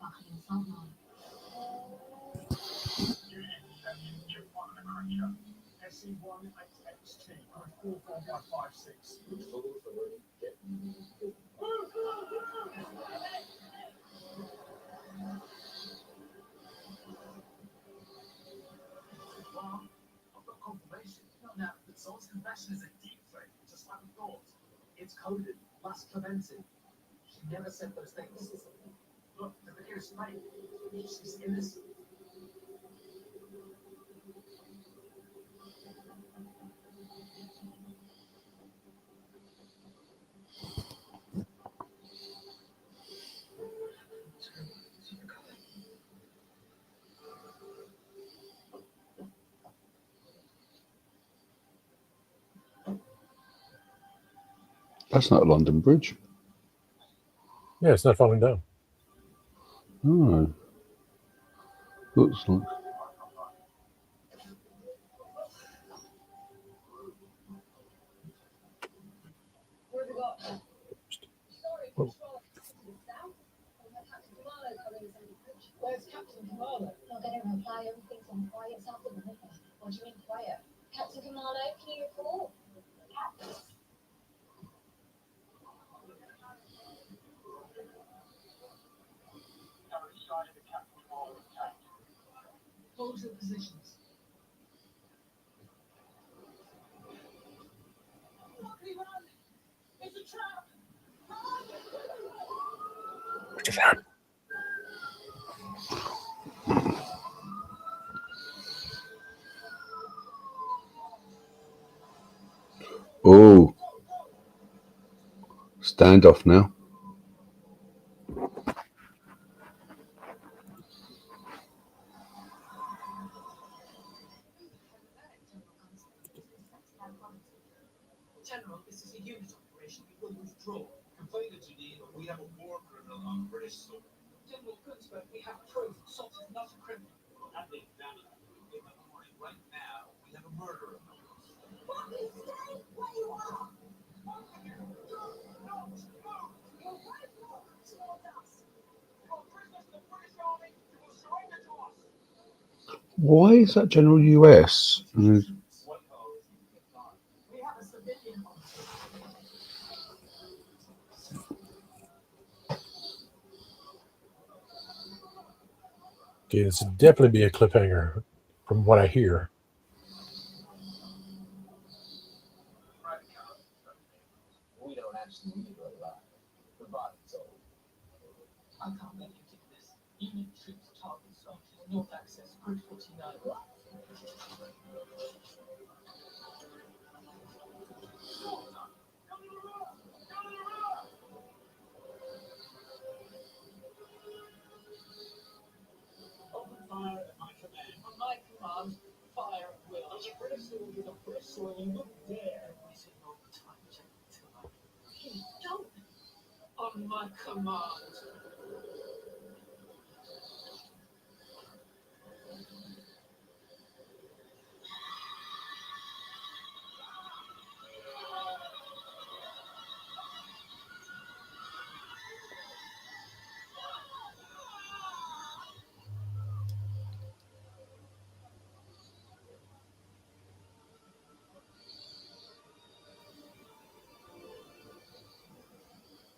Barclay and Salt Marlowe. SC1XXT, 44556. Well, I've got confirmation. Not now, but Salt's confession is a deep fake, just like we thought. It's coded, last Clemente. She never said those things. Look, the video is fake. She's innocent. That's not a London Bridge. Yeah, it's not falling down. Oh. Looks like. Where have we got? Sorry, Oh. control. South. We have Captain Marlowe coming in the bridge. Where's Captain Marlowe? Not going to reply. Everything's on quiet south of the river. What do you mean quiet? Captain Marlowe, can you report? Hold your positions. Barclay, run! It's a trap! Put your down. Oh. Standoff now. General, this is a unit operation. We will withdraw. Complain to Geneva. We have a war criminal on British soil. General Gunsberg, we have proof. Salt is not a criminal. I think that in the morning, right now, we have a murderer. Barclay, stay where you are! Why is that General US? Okay, this would definitely be a cliffhanger from what I hear. We don't actually need to alive. The body's old. I can't make you do this. Unit troops target soldiers. North access, grid 49. Open fire at my command. On my command, fire at will. As a British soldier, the British soil, you don't dare. We say no time check tonight. Please don't. On my command.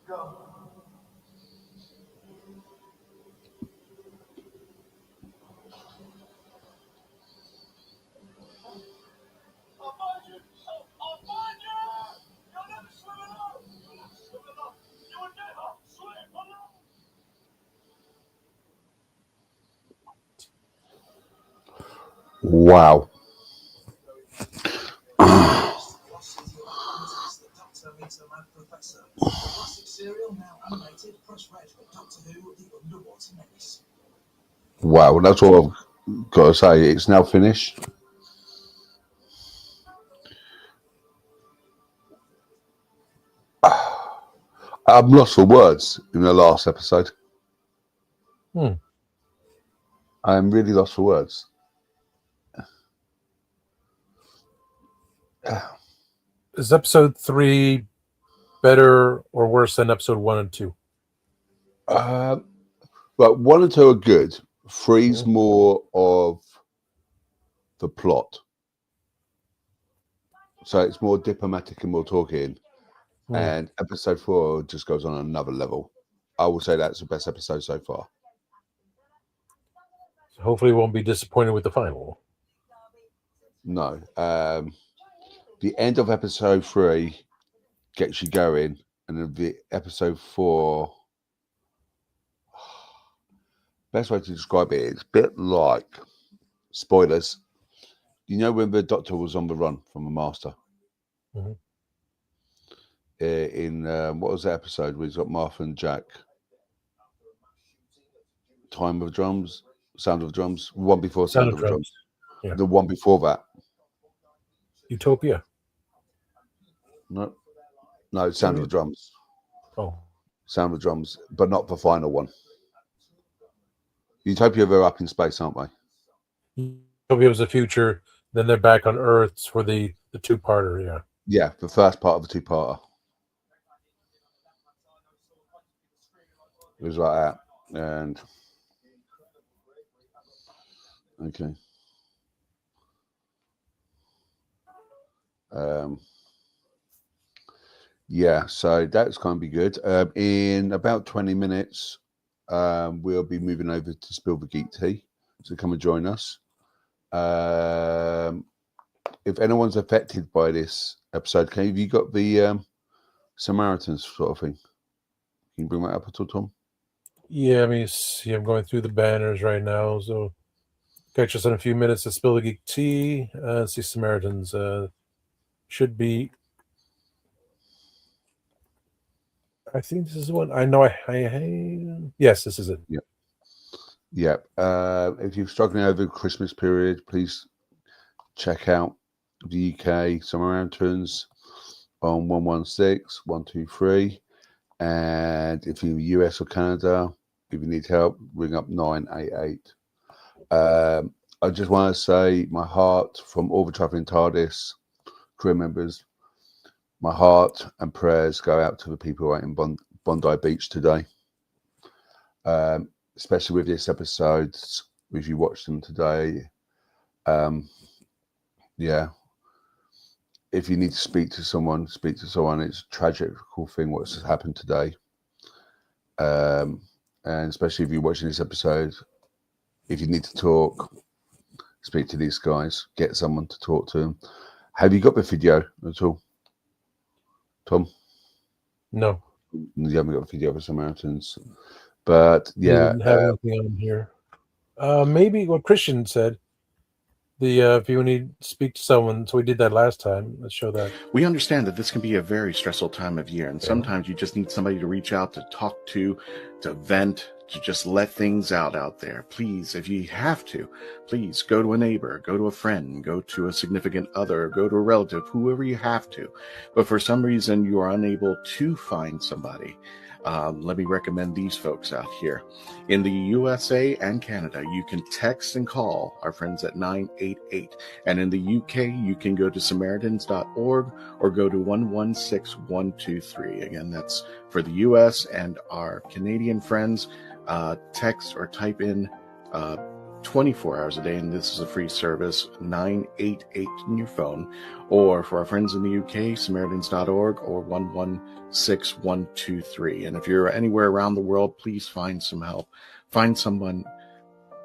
Go. Wow. Wow, that's all I've got to say. It's now finished. I'm lost for words in the last episode. I'm really lost for words. Is episode 3 better or worse than episode 1 and 2? Well, 1 and 2 are good. 3's more of the plot. So it's more diplomatic and more talking. And episode 4 just goes on another level. I will say that's the best episode so far. So hopefully we won't be disappointed with the final. No. The end of episode 3 gets you going, and then the episode 4, best way to describe it is a bit like, spoilers, you know when the Doctor was on the run from the Master? In what was the episode where he's got Martha and Jack? Time of Drums? Sound of Drums? One before Sound of Drums. Yeah. The one before that. Utopia. No, Sound of Drums. Oh. Sound of Drums, but not the final one. Utopia, they're up in space, aren't they? Utopia was the future, then they're back on Earth for the two-parter, yeah. Yeah, the first part of the two-parter. It was like that. And okay. Yeah, so that's going to be good. In about 20 minutes, we'll be moving over to Spill the Geek Tea. So come and join us. If anyone's affected by this episode, have you got the Samaritans sort of thing? Can you bring that up at all, Tom? Yeah, I mean, see, I'm going through the banners right now. So catch us in a few minutes to Spill the Geek Tea. See, Samaritans should be. I think this is one. I know. Yes, this is it. Yep. Yep. If you're struggling over the Christmas period, please check out the UK Samaritans on 116 123. And if you're US or Canada, if you need help, ring up 988. I just want to say my heart from all the Travelling TARDIS crew members, my heart and prayers go out to the people out in Bondi Beach today. Especially with this episode, if you watch them today. Yeah. If you need to speak to someone. It's a tragical thing what's happened today. And especially if you're watching this episode, if you need to talk, speak to these guys, get someone to talk to them. Have you got the video at all, Tom? No. You haven't got a video of the Samaritans. But yeah. Didn't have anything on here. Maybe what Christian said. If you need to speak to someone, so we did that last time. Let's show that. We understand that this can be a very stressful time of year, and sometimes you just need somebody to reach out, to talk to vent, to just let things out there. Please, if you have to, please go to a neighbor, go to a friend, go to a significant other, go to a relative, whoever you have to. But for some reason you are unable to find somebody. Let me recommend these folks out here. In the USA and Canada, you can text and call our friends at 988. And in the UK, you can go to Samaritans.org or go to 116123. Again, that's for the US and our Canadian friends. Text or type in 24 hours a day, and this is a free service, 988 in your phone. Or for our friends in the UK, Samaritans.org or 116123. And if you're anywhere around the world, please find some help. Find someone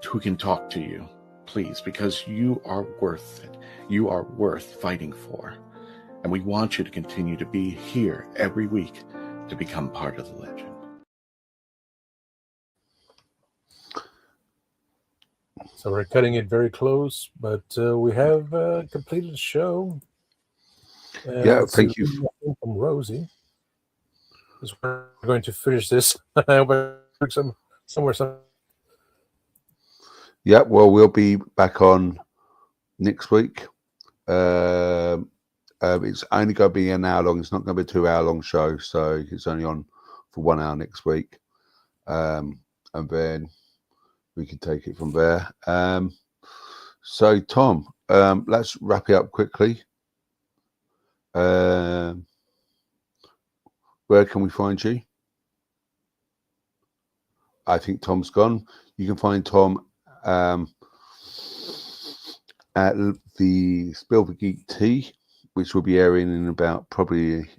who can talk to you, please, because you are worth it. You are worth fighting for. And we want you to continue to be here every week to become part of the legend. So we're cutting it very close, but we have completed the show. Yeah, thank you. From Rosie. We're going to finish this. I hope I took somewhere. Yeah, well, we'll be back on next week. It's only going to be an hour long. It's not going to be a 2 hour long show, so it's only on for 1 hour next week, and then we can take it from there. So, Tom, let's wrap it up quickly. Where can we find you? I think Tom's gone. You can find Tom at the Spill the Geek Tea, which will be airing in about probably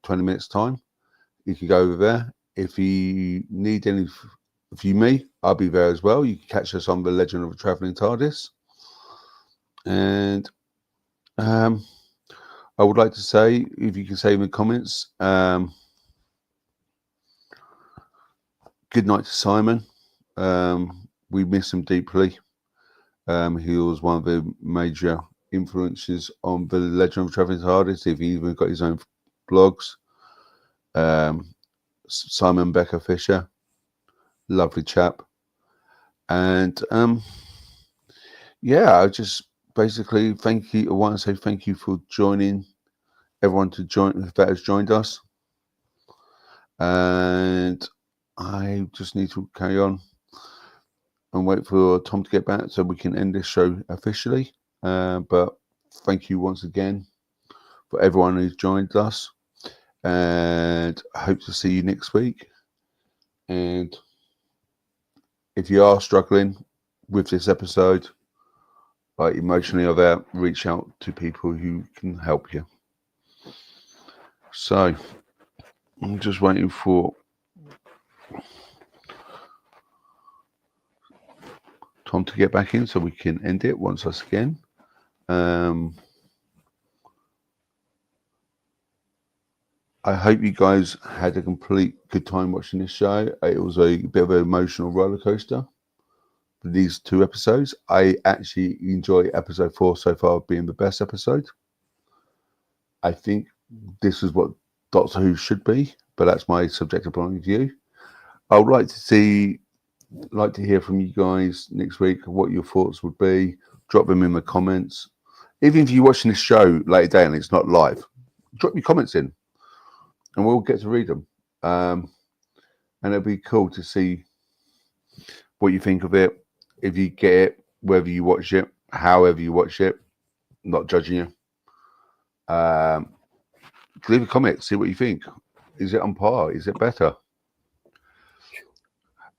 20 minutes time. You can go over there. If you need any, if you me, I'll be there as well. You can catch us on the Legend of the Travelling TARDIS. And I would like to say, if you can say in the comments, good night to Simon. We miss him deeply. He was one of the major influences on the Legend of the Travelling TARDIS. If he even got his own blogs. Simon Becker Fisher, lovely chap. And yeah, I just basically thank you. I want to say thank you for joining everyone that has joined us. And I just need to carry on and wait for Tom to get back so we can end this show officially. But thank you once again for everyone who's joined us, and I hope to see you next week. And if you are struggling with this episode, like emotionally or that, reach out to people who can help you. So I'm just waiting for Tom to get back in so we can end it once again. I hope you guys had a complete good time watching this show. It was a bit of an emotional roller coaster for these 2 episodes. I actually enjoy episode 4 so far being the best episode. I think this is what Doctor Who should be, but that's my subjective point of view. I would like to hear from you guys next week what your thoughts would be. Drop them in the comments. Even if you're watching this show later down and it's not live, drop your comments in and we'll get to read them. And it'll be cool to see what you think of it. If you get it, whether you watch it, however you watch it, I'm not judging you. Leave a comment, see what you think. Is it on par? Is it better?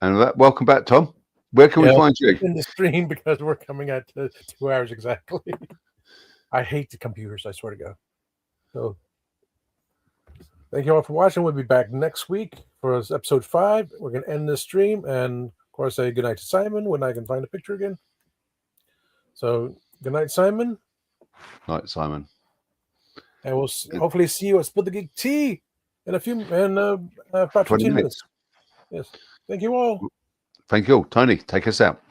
And welcome back, Tom. Where can we find you? In the stream, because we're coming at 2 hours exactly. I hate the computers, I swear to God. So thank you all for watching. We'll be back next week for episode 5. We're going to end this stream and, of course, say goodnight to Simon when I can find a picture again. So good night, Simon. Night, Simon. And we'll hopefully see you at Spill the Geek Tea in about 20 minutes. Yes. Thank you all. Thank you all. Tony, take us out.